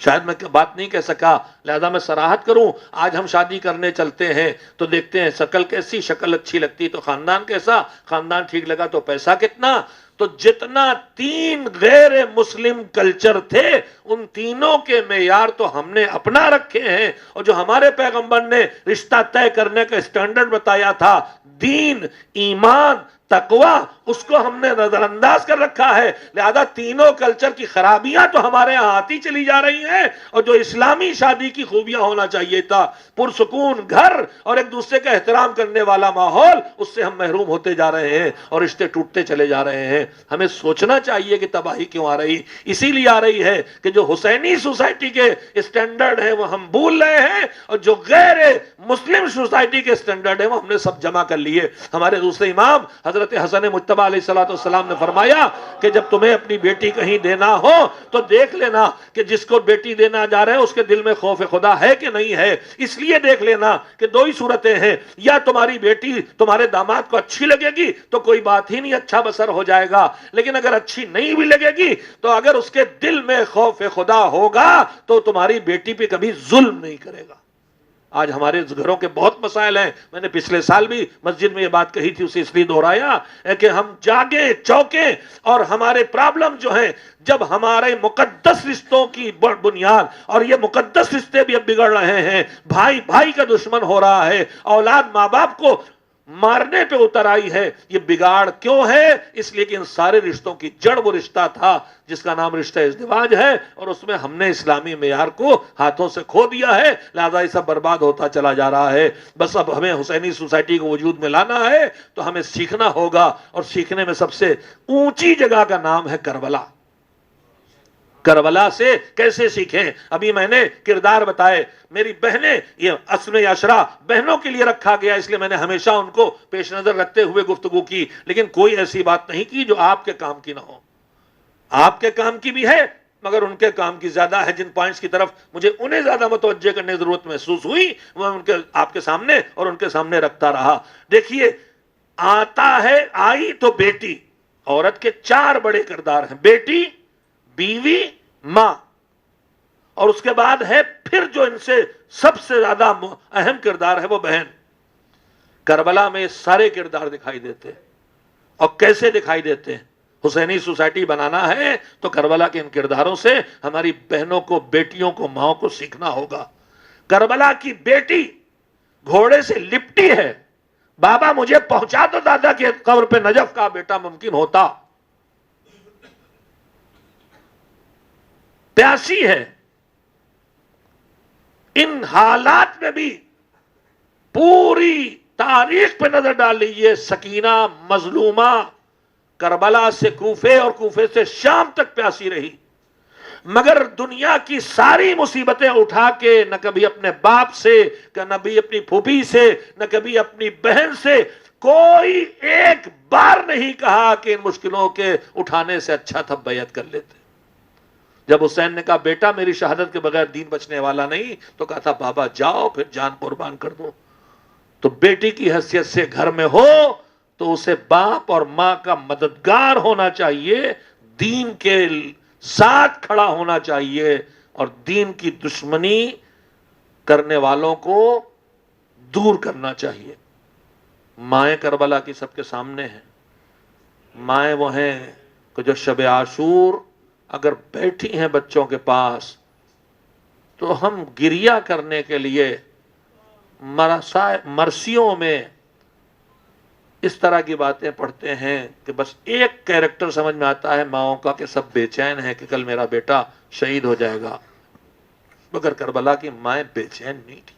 شاید میں بات نہیں کہہ سکا, لہذا میں صراحت کروں. آج ہم شادی کرنے چلتے ہیں تو دیکھتے ہیں شکل کیسی, شکل اچھی لگتی تو خاندان کیسا, خاندان ٹھیک لگا تو پیسہ کتنا. تو جتنا 3 غیر مسلم کلچر تھے ان تینوں کے معیار تو ہم نے اپنا رکھے ہیں, اور جو ہمارے پیغمبر نے رشتہ طے کرنے کا اسٹینڈرڈ بتایا تھا دین, ایمان, تقوی, اس کو ہم نے نظر انداز کر رکھا ہے. لہذا تینوں کلچر کی خرابیاں تو ہمارے یہاں آتی چلی جا رہی ہیں, اور جو اسلامی شادی کی خوبیاں ہونا چاہیے تھا, پرسکون گھر اور ایک دوسرے کا احترام کرنے والا ماحول, اس سے ہم محروم ہوتے جا رہے ہیں اور رشتے ٹوٹتے چلے جا رہے ہیں. ہمیں سوچنا چاہیے کہ تباہی کیوں آ رہی. اسی لیے آ رہی ہے کہ جو حسینی سوسائٹی کے اسٹینڈرڈ ہیں وہ ہم بھول رہے ہیں, اور جو غیر مسلم سوسائٹی کے اسٹینڈرڈ ہیں وہ ہم نے سب جمع کر لیے. ہمارے دوسرے امام حضرت حضرت حسن مجتبی علیہ السلام نے فرمایا کہ جب تمہیں اپنی بیٹی کہیں دینا ہو تو دیکھ لینا کہ جس کو بیٹی دینا جا رہے ہیں اس کے دل میں خوف خدا ہے کہ نہیں ہے. اس لیے دیکھ لینا کہ دو ہی صورتیں ہیں، یا تمہاری بیٹی تمہارے داماد کو اچھی لگے گی تو کوئی بات ہی نہیں، اچھا بسر ہو جائے گا، لیکن اگر اچھی نہیں بھی لگے گی تو اگر اس کے دل میں خوف خدا ہوگا تو تمہاری بیٹی پہ کبھی ظلم نہیں کرے گا. آج ہمارے گھروں کے بہت مسائل ہیں. میں نے پچھلے سال بھی مسجد میں یہ بات کہی تھی، اسے اس لیے دہرایا ہے کہ ہم جاگیں چوکیں، اور ہمارے پرابلم جو ہیں جب ہمارے مقدس رشتوں کی بنیاد، اور یہ مقدس رشتے بھی اب بگڑ رہے ہیں، بھائی بھائی کا دشمن ہو رہا ہے، اولاد ماں باپ کو مارنے پہ اتر آئی ہے. یہ بگاڑ کیوں ہے؟ اس لیے کہ ان سارے رشتوں کی جڑ وہ رشتہ تھا جس کا نام رشتہ ازدواج ہے، اور اس میں ہم نے اسلامی معیار کو ہاتھوں سے کھو دیا ہے، لہذا یہ سب برباد ہوتا چلا جا رہا ہے. بس اب ہمیں حسینی سوسائٹی کو وجود میں لانا ہے تو ہمیں سیکھنا ہوگا، اور سیکھنے میں سب سے اونچی جگہ کا نام ہے کربلا. کربلا سے کیسے سیکھیں؟ ابھی میں نے کردار بتائے. میری بہنیں، یہ اسم عشرہ بہنوں کے لیے رکھا گیا، اس لیے میں نے ہمیشہ ان کو پیش نظر رکھتے ہوئے گفتگو کی، لیکن کوئی ایسی بات نہیں کی جو آپ کے کام کی نہ ہو. آپ کے کام کی بھی ہے مگر ان کے کام کی زیادہ ہے. جن پوائنٹس کی طرف مجھے انہیں زیادہ متوجہ کرنے کی ضرورت محسوس ہوئی وہ ان کے آپ کے سامنے اور ان کے سامنے رکھتا رہا. دیکھیے، آتا ہے آئی تو بیٹی. عورت کے 4 بڑے کردار ہیں: بیٹی، بیوی، ماں، اور اس کے بعد ہے پھر جو ان سے سب سے زیادہ اہم کردار ہے وہ بہن. کربلا میں سارے کردار دکھائی دیتے ہیں. اور کیسے دکھائی دیتے ہیں؟ حسینی سوسائٹی بنانا ہے تو کربلا کے ان کرداروں سے ہماری بہنوں کو، بیٹیوں کو، ماں کو سیکھنا ہوگا. کربلا کی بیٹی گھوڑے سے لپٹی ہے، بابا مجھے پہنچا دو دادا کے قبر پہ نجف کا بیٹا ممکن ہوتا. پیاسی ہے. ان حالات میں بھی پوری تاریخ پہ نظر ڈال لیجئے، سکینہ مظلومہ کربلا سے کوفے اور کوفے سے شام تک پیاسی رہی، مگر دنیا کی ساری مصیبتیں اٹھا کے نہ کبھی اپنے باپ سے، نہ کبھی اپنی پھوپھی سے، نہ کبھی اپنی بہن سے کوئی ایک بار نہیں کہا کہ ان مشکلوں کے اٹھانے سے اچھا تھا بیعت کر لیتے. جب حسین نے کہا بیٹا میری شہادت کے بغیر دین بچنے والا نہیں، تو کہا تھا بابا جاؤ پھر جان قربان کر دو. تو بیٹی کی حیثیت سے گھر میں ہو تو اسے باپ اور ماں کا مددگار ہونا چاہیے، دین کے ساتھ کھڑا ہونا چاہیے، اور دین کی دشمنی کرنے والوں کو دور کرنا چاہیے. مائیں کربلا کی سب کے سامنے ہیں. مائیں وہ ہیں کہ جو شب عاشور اگر بیٹھی ہیں بچوں کے پاس تو ہم گریہ کرنے کے لیے مرثیوں میں اس طرح کی باتیں پڑھتے ہیں کہ بس ایک کیریکٹر سمجھ میں آتا ہے ماؤں کا کہ سب بے چین ہیں کہ کل میرا بیٹا شہید ہو جائے گا. مگر کربلا کی مائیں بے چین نہیں تھی.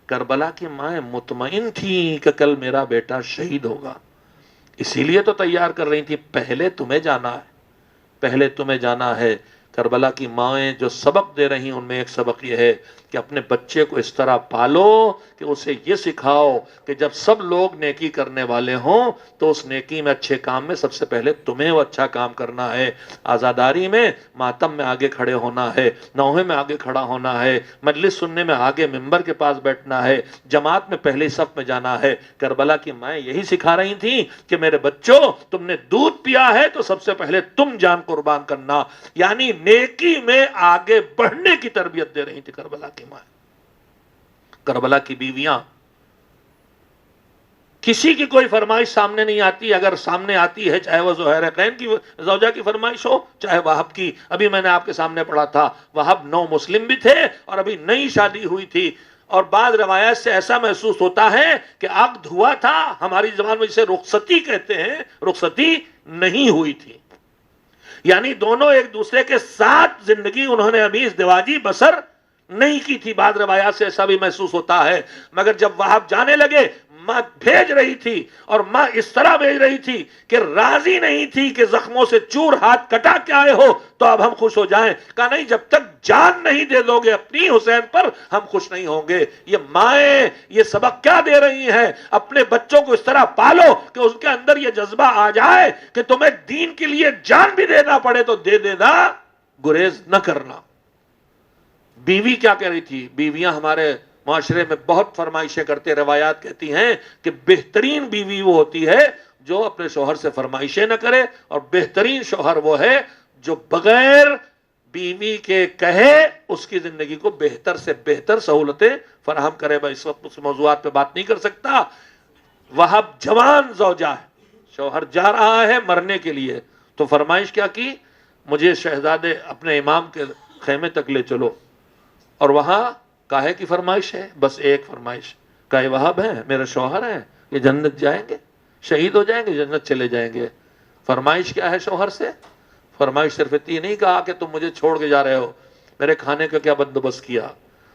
کربلا کی مائیں مطمئن تھی کہ کل میرا بیٹا شہید ہوگا. اسی لیے تو تیار کر رہی تھی، پہلے تمہیں جانا ہے، پہلے تمہیں جانا ہے. کربلا کی مائیں جو سبق دے رہی ہیں ان میں ایک سبق یہ ہے کہ اپنے بچے کو اس طرح پالو کہ اسے یہ سکھاؤ کہ جب سب لوگ نیکی کرنے والے ہوں تو اس نیکی میں، اچھے کام میں سب سے پہلے تمہیں وہ اچھا کام کرنا ہے. آزاداری میں، ماتم میں آگے کھڑے ہونا ہے، نوحے میں آگے کھڑا ہونا ہے، مجلس سننے میں آگے ممبر کے پاس بیٹھنا ہے، جماعت میں پہلے صف میں جانا ہے. کربلا کی مائیں یہی سکھا رہی تھیں کہ میرے بچوں تم نے دودھ پیا ہے تو سب سے پہلے تم جان قربان کرنا، یعنی نیکی میں آگے بڑھنے کی تربیت دے رہی تھی کربلا کی مائیں. کربلا کی بیویاں، کسی کی کوئی فرمائش سامنے نہیں آتی، اگر سامنے آتی ہے چاہے وہ زہیرین کی زوجہ کی فرمائش ہو چاہے وہب کی. ابھی میں نے آپ کے سامنے پڑھا تھا وہب نو مسلم بھی تھے اور ابھی نئی شادی ہوئی تھی، اور بعض روایات سے ایسا محسوس ہوتا ہے کہ عقد ہوا تھا، ہماری زبان میں جسے رخصتی کہتے ہیں، رخصتی نہیں ہوئی تھی. یعنی دونوں ایک دوسرے کے ساتھ زندگی انہوں نے ابھی ازدواجی بسر نہیں کی تھی. بعض روایات سے ایسا بھی محسوس ہوتا ہے. مگر جب وہاب جانے لگے ماں بھیج رہی تھی، اور ماں اس طرح بھیج رہی تھی کہ راضی نہیں تھی کہ زخموں سے چور ہاتھ کٹا کے آئے ہو تو اب ہم خوش ہو جائیں. کہا نہیں، جب تک جان نہیں دے دو گے اپنی حسین پر ہم خوش نہیں ہوں گے. یہ مائیں یہ سبق کیا دے رہی ہیں؟ اپنے بچوں کو اس طرح پالو کہ اس کے اندر یہ جذبہ آ جائے کہ تمہیں دین کے لیے جان بھی دینا پڑے تو دے دینا، گریز نہ کرنا. بیوی کیا کہہ رہی تھی؟ بیویاں ہمارے معاشرے میں بہت فرمائشیں کرتے، روایات کہتی ہیں کہ بہترین بیوی وہ ہوتی ہے جو اپنے شوہر سے فرمائشیں نہ کرے، اور بہترین شوہر وہ ہے جو بغیر بیوی کے کہے اس کی زندگی کو بہتر سے بہتر سہولتیں فراہم کرے. میں اس وقت اس موضوعات پہ بات نہیں کر سکتا. وہب جوان زوجہ ہے، شوہر جا رہا ہے مرنے کے لیے، تو فرمائش کیا کی؟ مجھے شہزادے اپنے امام کے خیمے تک لے چلو. اور وہاں کاہے کی فرمائش ہے؟ بس ایک فرمائش، کہے وہب ہیں میرے شوہر ہیں، یہ جنت جائیں گے، شہید ہو جائیں گے، جنت چلے جائیں گے. فرمائش کیا ہے شوہر سے؟ فرمائش صرف اتنی نہیں کہا کہ تم مجھے چھوڑ کے جا رہے ہو، میرے کھانے کا کیا بندوبست کیا،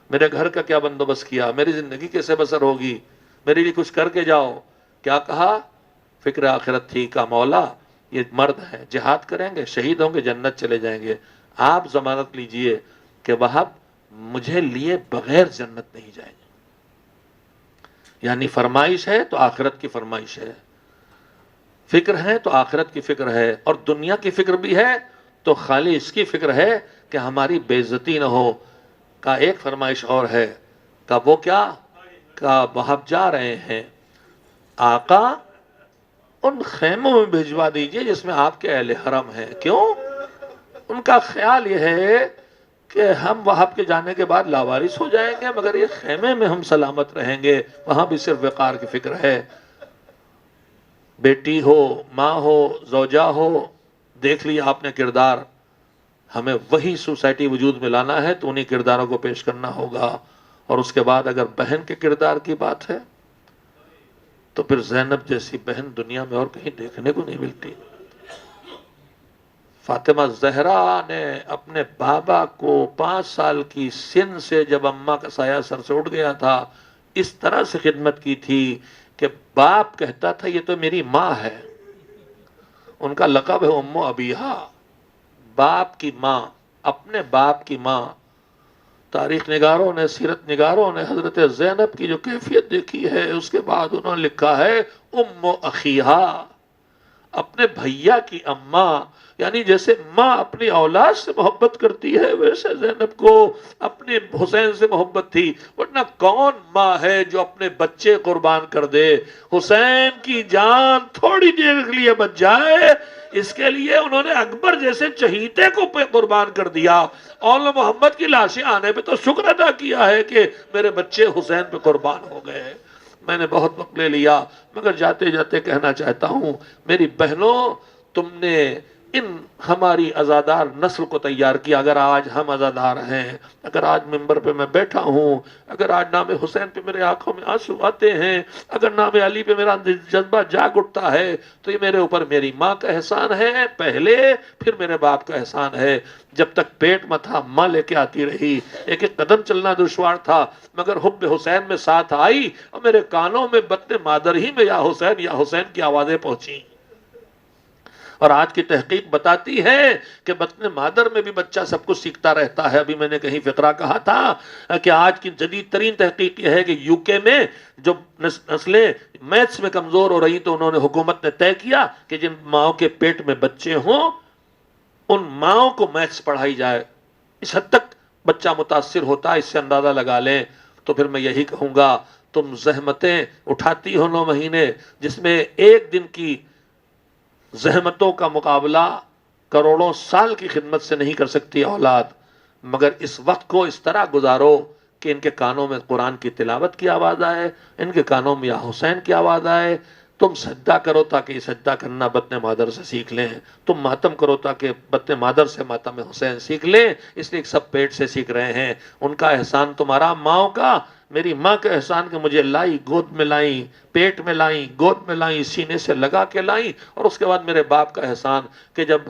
میرے گھر کا کیا بندوبست کیا، میری زندگی کیسے بسر ہوگی، میرے لیے کچھ کر کے جاؤ. کیا کہا؟ فکر آخرت تھی. کا مولا یہ مرد ہیں، جہاد کریں گے، شہید ہوں گے، جنت چلے جائیں گے. آپ ضمانت لیجئے کہ وہب مجھے لیے بغیر جنت نہیں جائیں گے. یعنی فرمائش ہے تو آخرت کی فرمائش ہے، فکر ہے تو آخرت کی فکر ہے، اور دنیا کی فکر بھی ہے تو خالی اس کی فکر ہے کہ ہماری بے عزتی نہ ہو. کا ایک فرمائش اور ہے، کا وہ کیا؟ کا وہب جا رہے ہیں، آقا ان خیموں میں بھجوا دیجئے جس میں آپ کے اہل حرم ہیں. کیوں؟ ان کا خیال یہ ہے کہ ہم وہب کے جانے کے بعد لاوارث ہو جائیں گے، مگر یہ خیمے میں ہم سلامت رہیں گے. وہاں بھی صرف وقار کی فکر ہے. بیٹی ہو، ماں ہو، زوجہ ہو، دیکھ لیا آپ نے کردار، ہمیں وہی سوسائٹی وجود میں لانا ہے تو انہی کرداروں کو پیش کرنا ہوگا. اور اس کے بعد اگر بہن کے کردار کی بات ہے تو پھر زینب جیسی بہن دنیا میں اور کہیں دیکھنے کو نہیں ملتی. فاطمہ زہرا نے اپنے بابا کو 5 سال کی سن سے جب اماں کا سایہ سر سے اٹھ گیا تھا اس طرح سے خدمت کی تھی کہ باپ کہتا تھا یہ تو میری ماں ہے. ان کا لقب ہے ام ابیہا، باپ کی ماں، اپنے باپ کی ماں. تاریخ نگاروں نے، سیرت نگاروں نے حضرت زینب کی جو کیفیت دیکھی ہے اس کے بعد انہوں نے لکھا ہے ام اخیہا، اپنے بھیا کی اماں. یعنی جیسے ماں اپنی اولاد سے محبت کرتی ہے ویسے زینب کو اپنے حسین سے محبت تھی. ورنہ کون ماں ہے جو اپنے بچے قربان کر دے؟ حسین کی جان تھوڑی دیر کے لیے بچ جائے اس کے لیے انہوں نے اکبر جیسے چہیتے کو قربان کر دیا. اور محمد کی لاشیں آنے پہ تو شکر ادا کیا ہے کہ میرے بچے حسین پہ قربان ہو گئے. میں نے بہت وقت لے لیا مگر جاتے جاتے کہنا چاہتا ہوں میری بہنوں، تم نے ان ہماری عزادار نسل کو تیار کیا. اگر آج ہم عزادار ہیں، اگر آج منبر پہ میں بیٹھا ہوں، اگر آج نام حسین پہ میرے آنکھوں میں آنسو آتے ہیں، اگر نام علی پہ میرا جذبہ جاگ اٹھتا ہے تو یہ میرے اوپر میری ماں کا احسان ہے پہلے، پھر میرے باپ کا احسان ہے. جب تک پیٹ میں تھا ماں لے کے آتی رہی، ایک ایک قدم چلنا دشوار تھا مگر حب حسین میں ساتھ آئی اور میرے کانوں میں بطن مادر ہی میں یا حسین کی آوازیں پہنچی. اور آج کی تحقیق بتاتی ہے کہ بطن مادر میں بھی بچہ سب کچھ سیکھتا رہتا ہے. ابھی میں نے کہیں فقرہ کہا تھا کہ آج کی جدید ترین تحقیق یہ ہے کہ یو کے میں جو نسلیں میتھس میں کمزور ہو رہی تو انہوں نے حکومت نے طے کیا کہ جن ماؤں کے پیٹ میں بچے ہوں ان ماؤں کو میتھس پڑھائی جائے. اس حد تک بچہ متاثر ہوتا ہے، اس سے اندازہ لگا لیں. تو پھر میں یہی کہوں گا تم زحمتیں اٹھاتی ہو 9 مہینے جس میں ایک دن کی زحمتوں کا مقابلہ کروڑوں سال کی خدمت سے نہیں کر سکتی اولاد، مگر اس وقت کو اس طرح گزارو کہ ان کے کانوں میں قرآن کی تلاوت کی آواز آئے، ان کے کانوں میں یا حسین کی آواز آئے. تم سجدہ کرو تاکہ یہ سجدہ کرنا بطن مادر سے سیکھ لیں، تم ماتم کرو تاکہ بطن مادر سے ماتم حسین سیکھ لیں. اس لیے سب پیٹ سے سیکھ رہے ہیں. ان کا احسان تمہارا ماؤں کا، میری ماں کا احسان کہ مجھے لائی، گود میں لائیں، پیٹ میں لائیں، گود میں لائیں، سینے سے لگا کے لائیں. اور اس کے بعد میرے باپ کا احسان کہ جب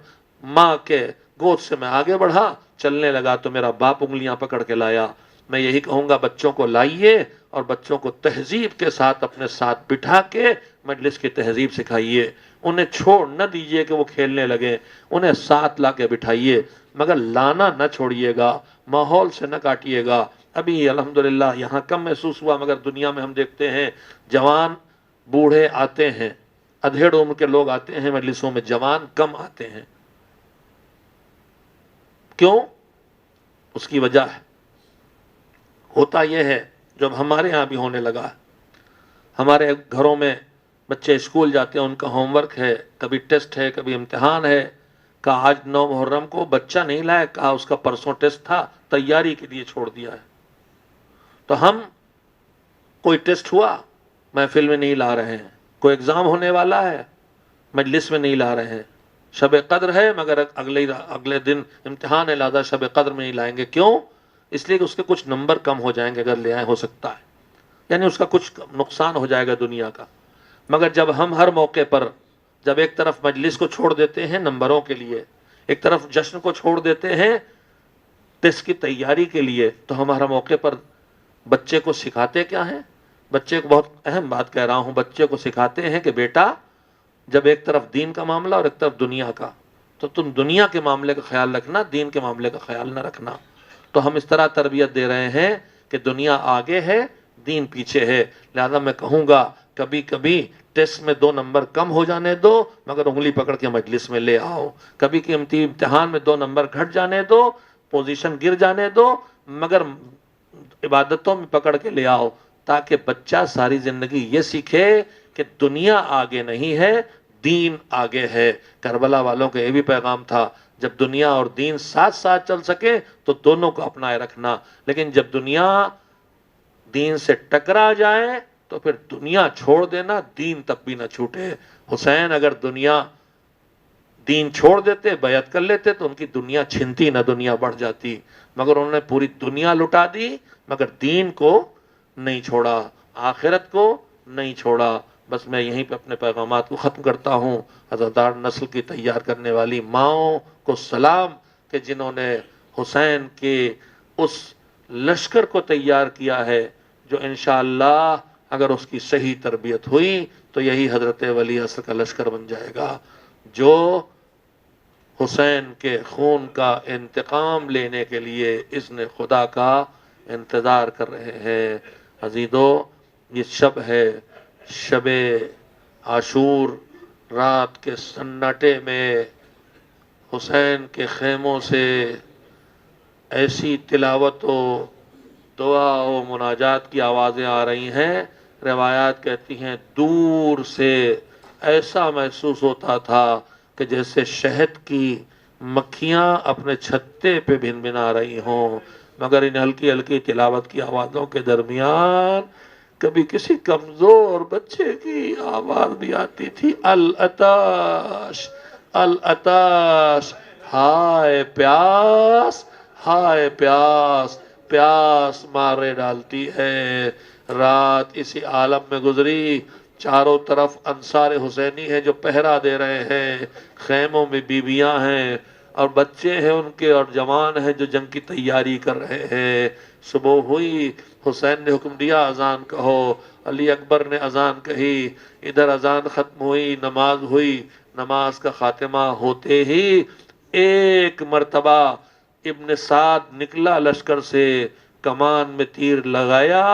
ماں کے گود سے میں آگے بڑھا چلنے لگا تو میرا باپ انگلیاں پکڑ کے لایا. میں یہی کہوں گا بچوں کو لائیے اور بچوں کو تہذیب کے ساتھ اپنے ساتھ بٹھا کے مجلس کی تہذیب سکھائیے. انہیں چھوڑ نہ دیجئے کہ وہ کھیلنے لگیں، انہیں ساتھ لا کے بٹھائیے، مگر لانا نہ چھوڑیے گا، ماحول سے نہ کاٹیے گا. ابھی الحمدللہ یہاں کم محسوس ہوا، مگر دنیا میں ہم دیکھتے ہیں جوان بوڑھے آتے ہیں، ادھیڑ عمر کے لوگ آتے ہیں مجلسوں میں، جوان کم آتے ہیں. کیوں؟ اس کی وجہ ہے، ہوتا یہ ہے جب ہمارے ہاں بھی ہونے لگا، ہمارے گھروں میں بچے اسکول جاتے ہیں، ان کا ہوم ورک ہے، کبھی ٹیسٹ ہے، کبھی امتحان ہے. کہا آج 9 محرم کو بچہ نہیں لائے، کہا اس کا پرسوں ٹیسٹ تھا، تیاری کے لیے چھوڑ دیا ہے. تو ہم کوئی ٹیسٹ ہوا محفل میں نہیں لا رہے ہیں، کوئی ایگزام ہونے والا ہے مجلس میں نہیں لا رہے ہیں، شب قدر ہے مگر اگلے دن امتحان ہے لہذا شب قدر میں نہیں لائیں گے. کیوں؟ اس لیے کہ اس کے کچھ نمبر کم ہو جائیں گے اگر لے آئیں، ہو سکتا ہے، یعنی اس کا کچھ نقصان ہو جائے گا دنیا کا. مگر جب ہم ہر موقع پر جب ایک طرف مجلس کو چھوڑ دیتے ہیں نمبروں کے لیے، ایک طرف جشن کو چھوڑ دیتے ہیں ٹیسٹ کی تیاری کے لیے، تو ہمارا موقع پر بچے کو سکھاتے کیا ہیں؟ بچے کو، بہت اہم بات کہہ رہا ہوں، بچے کو سکھاتے ہیں کہ بیٹا جب ایک طرف دین کا معاملہ اور ایک طرف دنیا کا، تو تم دنیا کے معاملے کا خیال رکھنا، دین کے معاملے کا خیال نہ رکھنا. تو ہم اس طرح تربیت دے رہے ہیں کہ دنیا آگے ہے، دین پیچھے ہے. لہذا میں کہوں گا کبھی کبھی ٹیسٹ میں 2 نمبر کم ہو جانے دو مگر انگلی پکڑ کے مجلس میں لے آؤ. کبھی امتحان میں 2 نمبر گھٹ جانے دو، پوزیشن گر جانے دو، مگر عبادتوں میں پکڑ کے لے آؤ، تاکہ بچہ ساری زندگی یہ سیکھے کہ دنیا آگے نہیں ہے، دین آگے ہے. کربلا والوں کا یہ بھی پیغام تھا، جب دنیا اور دین ساتھ ساتھ چل سکے تو دونوں کو اپنائے رکھنا، لیکن جب دنیا دین سے ٹکرا جائے تو پھر دنیا چھوڑ دینا، دین تب بھی نہ چھوٹے. حسین اگر دین چھوڑ دیتے، بیعت کر لیتے، تو ان کی دنیا چھنتی نہ دنیا بڑھ جاتی، مگر انہوں نے پوری دنیا لٹا دی مگر دین کو نہیں چھوڑا، آخرت کو نہیں چھوڑا. بس میں یہیں پہ اپنے پیغامات کو ختم کرتا ہوں. عزادار نسل کی تیار کرنے والی ماؤں کو سلام کہ جنہوں نے حسین کے اس لشکر کو تیار کیا ہے جو انشاءاللہ اگر اس کی صحیح تربیت ہوئی تو یہی حضرت ولی عصر کا لشکر بن جائے گا، جو حسین کے خون کا انتقام لینے کے لیے اذن خدا کا انتظار کر رہے ہیں. عزیزو، یہ شب ہے، شب عاشور، رات کے سناٹے میں حسین کے خیموں سے ایسی تلاوت و دعا و مناجات کی آوازیں آ رہی ہیں، روایات کہتی ہیں دور سے ایسا محسوس ہوتا تھا کہ جیسے شہد کی مکھیاں اپنے چھتے پہ بھن بھنا رہی ہوں. مگر ان ہلکی ہلکی تلاوت کی آوازوں کے درمیان کبھی کسی کمزور بچے کی آواز بھی آتی تھی، العطش العطش، ہائے پیاس، ہائے پیاس، پیاس مارے ڈالتی ہے. رات اسی عالم میں گزری. چاروں طرف انصار حسینی ہیں جو پہرا دے رہے ہیں، خیموں میں بیویاں ہیں اور بچے ہیں ان کے اور جوان ہیں جو جنگ کی تیاری کر رہے ہیں. صبح ہوئی، حسین نے حکم دیا اذان کہو، علی اکبر نے اذان کہی، ادھر اذان ختم ہوئی، نماز ہوئی. نماز کا خاتمہ ہوتے ہی ایک مرتبہ ابن سعد نکلا لشکر سے، کمان میں تیر لگایا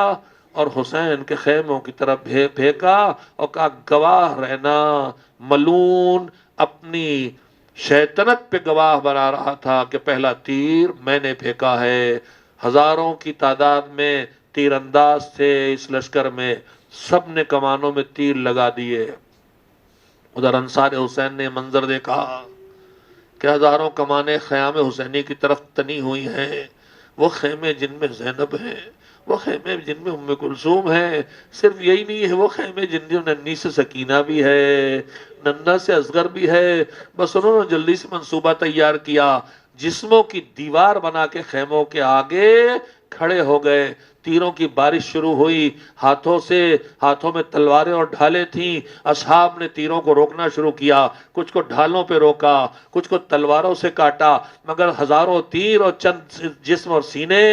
اور حسین کے خیموں کی طرف پھینکا اور کہا گواہ رہنا. ملعون اپنی شیطنت پہ گواہ بنا رہا تھا کہ پہلا تیر میں نے پھینکا ہے. ہزاروں کی تعداد میں تیر انداز تھے اس لشکر میں، سب نے کمانوں میں تیر لگا دیے. ادھر انصار حسین نے منظر دیکھا کہ ہزاروں کمانیں خیام حسینی کی طرف تنی ہوئی ہیں، وہ خیمے جن میں زینب ہیں، وہ خیمے جن میں ام کلثوم ہے. صرف یہی نہیں ہے، وہ خیمے جن میں ننھی سے سکینہ بھی ہے، ننھا سے اصغر بھی ہے. بس انہوں نے جلدی سے منصوبہ تیار کیا، جسموں کی دیوار بنا کے خیموں کے آگے کھڑے ہو گئے، تیروں کی بارش شروع ہوئی، ہاتھوں میں تلواریں اور ڈھالیں تھیں، اصحاب نے تیروں کو روکنا شروع کیا، کچھ کو ڈھالوں پہ روکا، کچھ کو تلواروں سے کاٹا، مگر ہزاروں تیر اور چند جسم اور سینے،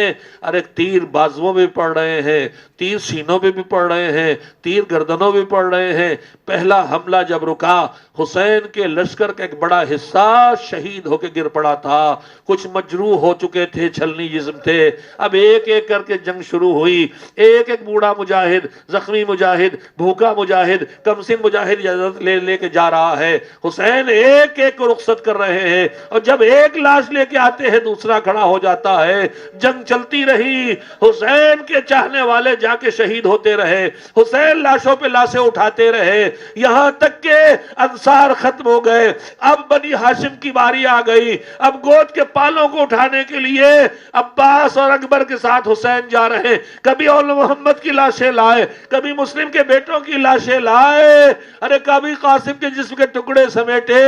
ارے تیر بازووں میں پڑ رہے ہیں، تیر سینوں پہ بھی پڑ رہے ہیں، تیر گردنوں بھی پڑ رہے ہیں۔ پہلا حملہ جب رکا، حسین کے لشکر کا ایک بڑا حصہ شہید ہو کے گر پڑا تھا، کچھ مجروح ہو چکے تھے، چھلنی جسم تھے۔ اب ایک ایک کر کے جنگ شروع ہوئی، ایک ایک بوڑھا مجاہد، زخمی مجاہد، بھوکا مجاہد، کمسن مجاہد اجازت لے کے جا رہا ہے۔ حسین ایک ایک کو رخصت کر رہے ہیں، اور جب ایک لاش لے کے آتے ہیں دوسرا کھڑا ہو جاتا ہے۔ جنگ چلتی رہی، حسین کے چاہنے والے جا کے شہید ہوتے رہے، حسین لاشوں پہ لاشیں اٹھاتے رہے، یہاں تک کہ انصار ختم ہو گئے۔ اب بنی ہاشم کی باری آ گئی، اب گود کے پالوں کو اٹھانے کے لیے عباس اور اکبر کے ساتھ حسین جا رہے، کبھی اول محمد کی لاشیں لائے، کبھی مسلم کے بیٹوں کی لاشیں لائے، ارے کبھی قاسم کے جسم کے ٹکڑے سمیٹے،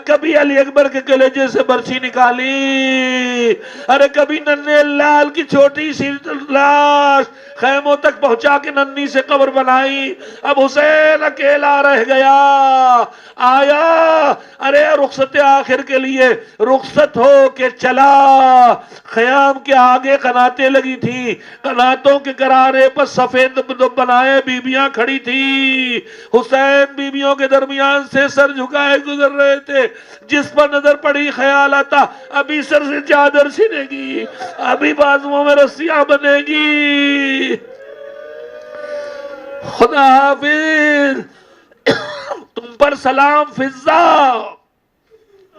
کبھی علی اکبر کے کلیجے سے برچھی نکالی، ارے کبھی ننھے لال کی چھوٹی سی لاش خیموں تک پہنچا کے ننھی سے قبر بنائی۔ اب حسین اکیلا رہ گیا، آیا، ارے رخصت آخر کے لیے رخصت ہو کے چلا۔ خیام کے آگے قناتیں لگی تھی، قناتوں کے کنارے پر سفید بنائے بیبیاں کھڑی تھی، حسین بیبیوں کے درمیان سے سر جھکائے گزر رہے تھے۔ جس پر نظر پڑی خیال آتا ابھی سر سے چادر چھنے گی، ابھی بازوؤں میں رسیاں بنے گی۔ خدا حافظ، تم پر سلام فضا،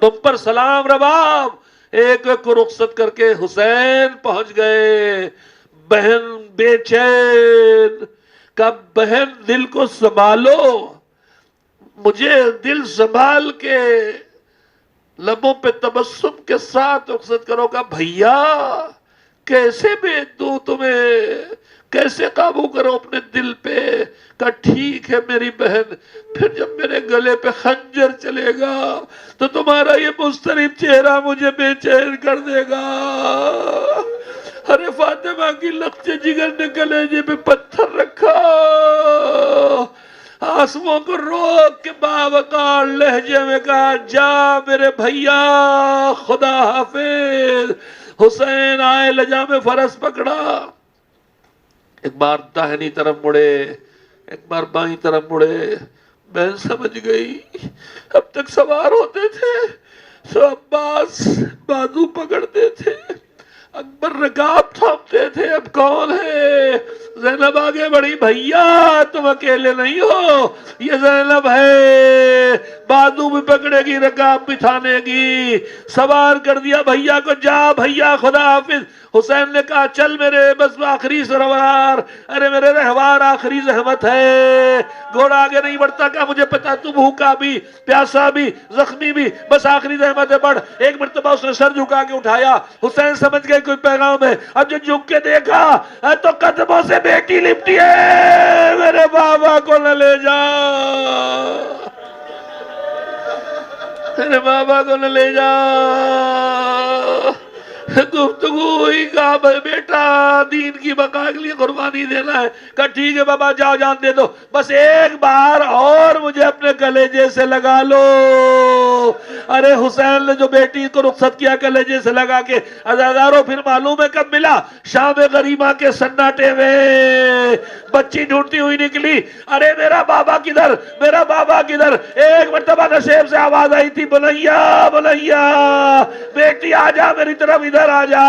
تم پر سلام رباب۔ ایک ایک کو رخصت کر کے حسین پہنچ گئے۔ بہن بے چین، کب بہن دل کو سنبھالو، مجھے دل سنبھال کے لبوں پہ تبسم کے ساتھ رخصت کرو گا۔ بھیا کیسے بھیج دوں تمہیں، کیسے قابو کرو اپنے دل پہ؟ کہا ٹھیک ہے میری بہن، پھر جب میرے گلے پہ خنجر چلے گا تو تمہارا یہ مضطرب چہرہ مجھے بے چین کر دے گا۔ ارے فاطمہ کی لخت جگر نے کلیجے پہ پتھر رکھا، آنسوؤں کو روک کے باوقار لہجے میں کہا جا میرے بھیا، خدا حافظ۔ حسین آئے، لجام فرس پکڑا، ایک بار داہنی طرف مڑے، ایک بار بائیں طرف مڑے۔ بہن سمجھ گئی، اب تک سوار ہوتے تھے تو عباس بازو پکڑتے تھے، اکبر رکاب تھامتے تھے، اب کون ہے؟ زینب آگے بڑھی، بھیا تم اکیلے نہیں ہو، یہ زینب ہے، بازو بھی پکڑے گی، رکاب بھی تھانے گی۔ سوار کر دیا بھیا کو، جا بھیا خدا حافظ۔ حسین نے کہا چل میرے بس آخری سروار، ارے میرے رہوار آخری زحمت ہے۔ گھوڑا آگے نہیں بڑھتا، کہا مجھے پتا تو بھوکا بھی، پیاسا بھی، زخمی بھی، بس آخری زحمت ہے، بڑھ۔ ایک مرتبہ اس نے سر جھکا کے اٹھایا، حسین سمجھ گئے کوئی پیغام ہے، اب جو جھک کے دیکھا تو قدموں سے بیٹی لپٹی ہے، میرے بابا کو نہ لے جا، میرے بابا کو نہ لے جا۔ گفتگو ہوئی، کہا بیٹا دین کی بقا کے لیے قربانی دینا ہے، کہا ٹھیک ہے بابا جاؤ جان دے دو، بس ایک بار اور مجھے اپنے کلیجے سے لگا لو۔ ارے حسین نے جو بیٹی کو رخصت کیا کلیجے سے لگا کے، عزاداروں پھر معلوم ہے کب ملا؟ شام غریبہ کے سناٹے میں بچی ڈھونڈتی ہوئی نکلی، ارے میرا بابا کدھر، میرا بابا کدھر؟ ایک مرتبہ نشیب سے آواز آئی تھی، بنیا بنیا بیٹی آ جا میری طرف، ادھر آ جا۔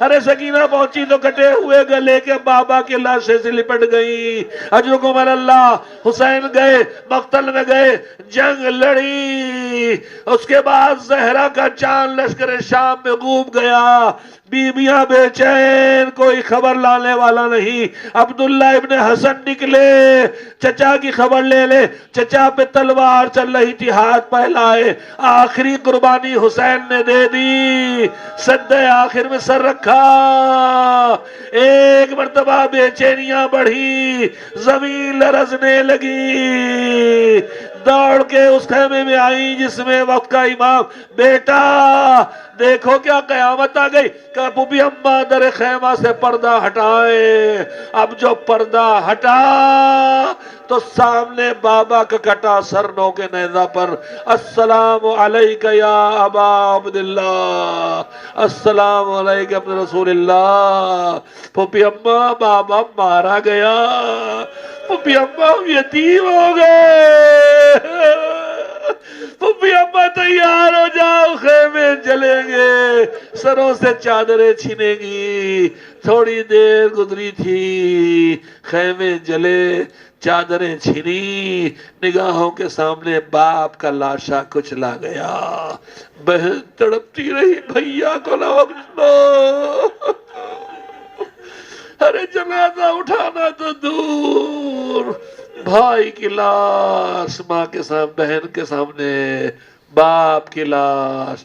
ارے سکینہ پہنچی تو کٹے ہوئے گلے کے بابا کے لاشے سے لپٹ گئی۔ اجرکم اللہ۔ حسین گئے، مقتل میں گئے، جنگ لڑی، اس کے بعد زہرا کا چاند لشکر شام میں غوب گیا، بیویاں بے چین، کوئی خبر لانے والا نہیں۔ عبداللہ ابن حسن نکلے، چچا کی خبر لے لے، چچا پہ تلوار چل رہی تھی، ہاتھ پھیلائے، آخری قربانی حسین نے دے دی، سجدہ آخر میں سر رکھا۔ ایک مرتبہ بے چینیاں بڑھی، زمین لرزنے لگی، دوڑ کے اس خیمے میں آئی جس میں وقت کا امام، بیٹا دیکھو کیا قیامت آ گئی. کہا پھوپھی اماں در خیمہ سے پردہ ہٹائے. اب جو پردہ ہٹا تو سامنے بابا کا کٹا سر نو کے نیزہ پر، السلام علیک یا ابا عبداللہ، السلام علیک ابن رسول اللہ. پھوپھی اماں بابا مارا گیا، پھوپھی اماں یتیم ہو گئے. پھوپھی اماں تیار ہو جاؤ، خیمے جلیں گے، سروں سے چادریں چھنے گی. تھوڑی دیر گزری تھی، خیمے جلے، چادریں چھنی، نگاہوں کے سامنے باپ کا لاشا کچلا گیا. بہن تڑپتی رہی، بھیا کو نہ بخش دو. ارے جنازہ اٹھانا تو دور، بھائی کی لاش ماں کے سامنے، بہن کے سامنے، باپ کی لاش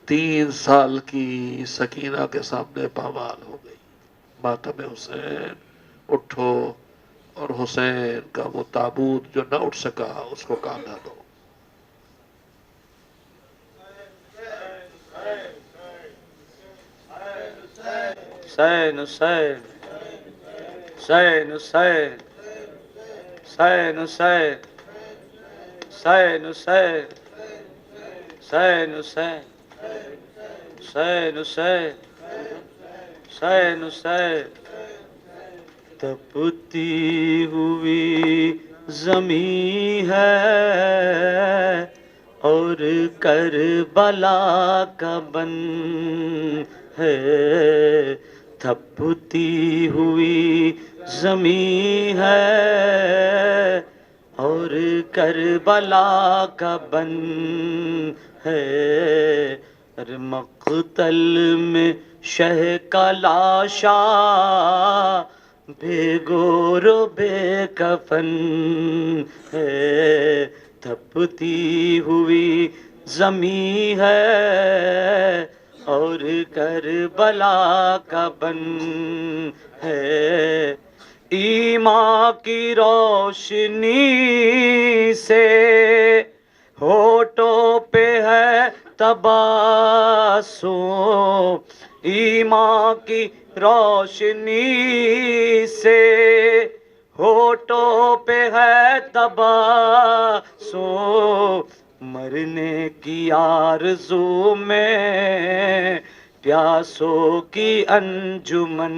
3 سال کی سکینہ کے سامنے پامال ہو گئی. ماتم حسین اٹھو اور حسین کا وہ تابوت جو نہ اٹھ سکا اس کو کاندھا دو. حسین حسین حسین حسین حسین حسین حسین حسین حسین حسین حسین حسین حسین حسین. تپتی ہوئی زمین ہے اور کربلا کا بن ہے. تپتی ہوئی زمین ہے اور کربلا کا بن ہے. مقتل میں شہ کا لاشا بے گور و بے کفن ہے. تپتی ہوئی زمین ہے اور کربلا کا بن ہے. ایمان کی روشنی سے ہونٹوں پہ ہے تباسم. ایمان کی روشنی سے ہونٹوں پہ ہے تباسم. مرنے کی آرزو میں پیاسوں کی انجمن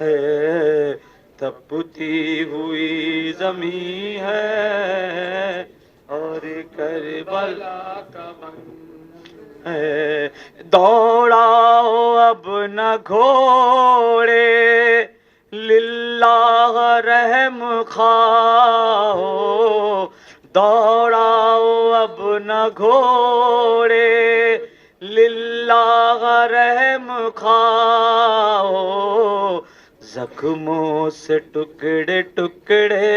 ہے. تپتی ہوئی زمین ہے اور کربلا کا بن ہے. دوڑاؤ اب نہ گھوڑے، للہ رحم خواہو. دوڑاؤ اب نہ گھوڑے، للہ رحم خواہو. زخموں سے ٹکڑے ٹکڑے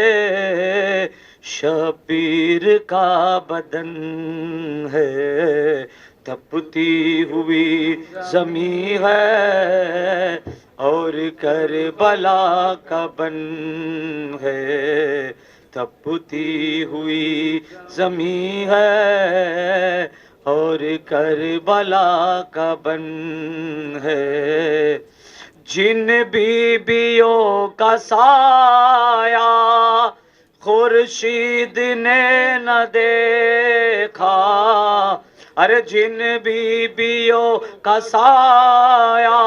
شبیر کا بدن ہے. تپتی ہوئی زمین ہے اور کربلا کا بن ہے. تپتی ہوئی زمین ہے اور کربلا کا بن ہے. جن بیبیوں کا سایہ خورشید نے نہ دیکھا، ارے جن بیبیوں کا سایہ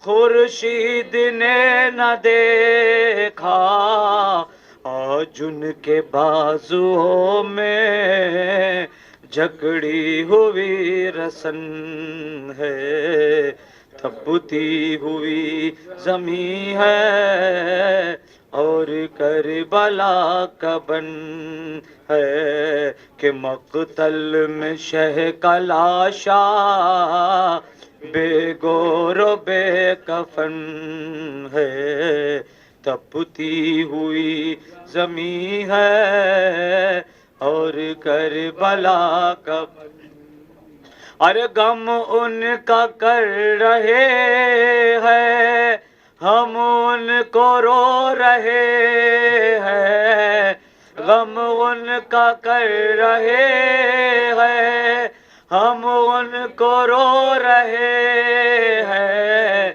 خورشید نے نہ دیکھا، آج ان کے بازوؤں میں جکڑی ہوئی رسن ہے. تپتی ہوئی زمین ہے اور کربلا کا بن ہے. کہ مقتل میں شہ کا لاشا بے گور و بے کفن ہے. تپتی ہوئی زمین ہے اور کربلا کا بن. ارے غم ان کا کر رہے ہیں، ہم ان کو رو رہے ہیں. غم ان کا کر رہے ہیں، ہم ان کو رو رہے ہیں،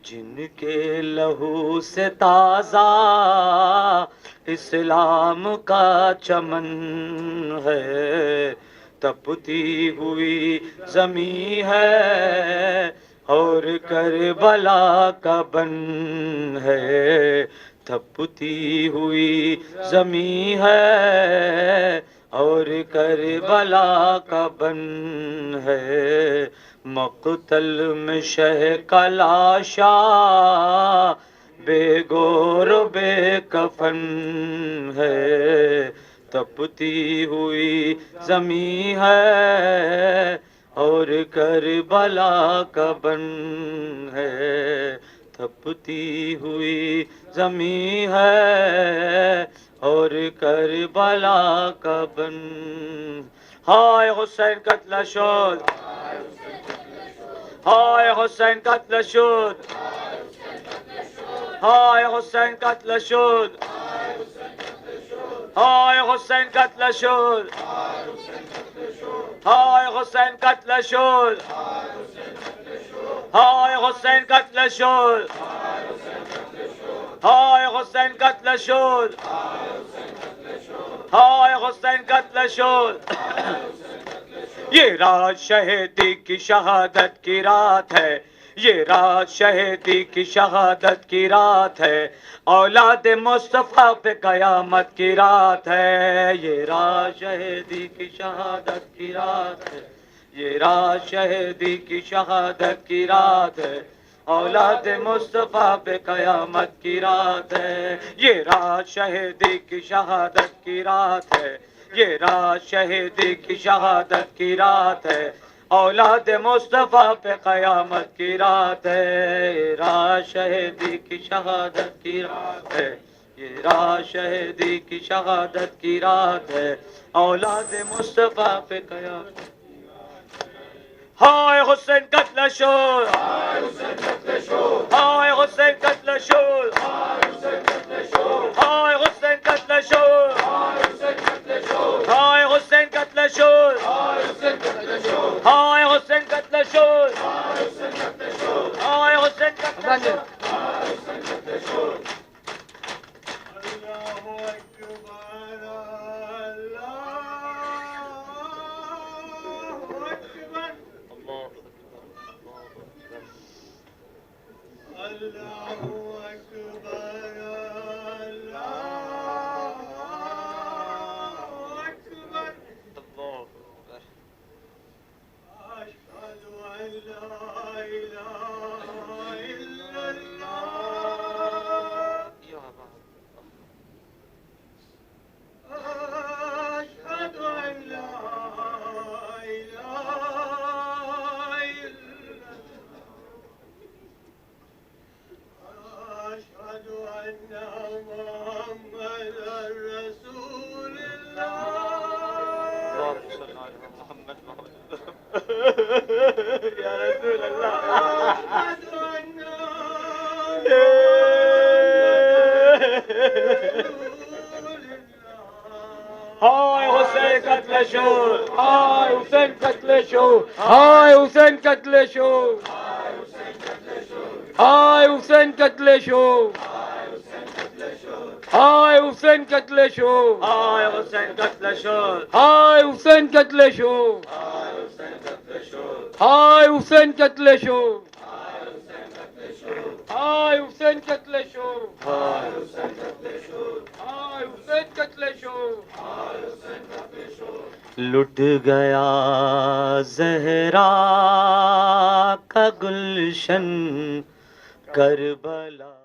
جن کے لہو سے تازہ اسلام کا چمن ہے، تپتی ہوئی زمیں ہے اور کربلا کا بن ہے، تپتی ہوئی زمیں ہے اور کربلا کا بن ہے، مقتل میں شہ کا لاشا بے گور بے کفن ہے، تپتی ہوئی زمیں ہے اور کربلا کا بن ہے، تپتی ہوئی زمیں ہے اور کربلا کا بن۔ ہائے حسین قتل شد، ہائے حسین قتل شد، ہائے حسین قتل شد، ہائے حسین قتل شد، ہائے حسین قتل شد، ہائے حسین قتل شد، ہائے حسین قتل شد، ہائے حسین قتل شد۔ یہ رات شہیدی کی شہادت کی رات ہے، یہ رات شہیدی کی شہادت کی رات ہے، اولاد مصطفیٰ پہ قیامت کی رات ہے، یہ رات شہیدی کی شہادت کی رات ہے، یہ رات شہیدی کی شہادت کی رات ہے، اولاد مصطفیٰ پہ قیامت کی رات ہے، یہ رات شہیدی کی شہادت کی رات ہے، یہ رات شہیدی کی شہادت کی رات ہے، اولاد مصطفیٰ پہ قیامت کی رات ہے، یہ رات شہیدی کی شہادت کی رات ہے، یہ رات شہیدی کی شہادت کی رات ہے، اولاد مصطفیٰ پہ قیامت۔ ہائے حسین قتل شد، ہائے حسین قتل شد، ہائے حسین قتل شد، ہائے حسین قتل شد، ہائے حسین قتل شد، ہائے حسین قتل شد، ہائے حسین قتل شد۔ یا رسول اللہ، ہائے حسین قتل شد، ہائے حسین قتل شد، ہائے حسین قتل شد، ہائے حسین قتل شد، ہائے حسین قتل شد، ہائے حسین قتل شد، ہائے حسین قتل شد، ہائے حسین قتل شد، ہائے حسین قتل شد، ہائے حسین قتل شد۔ لٹ گیا زہرا کا گلشن کربلا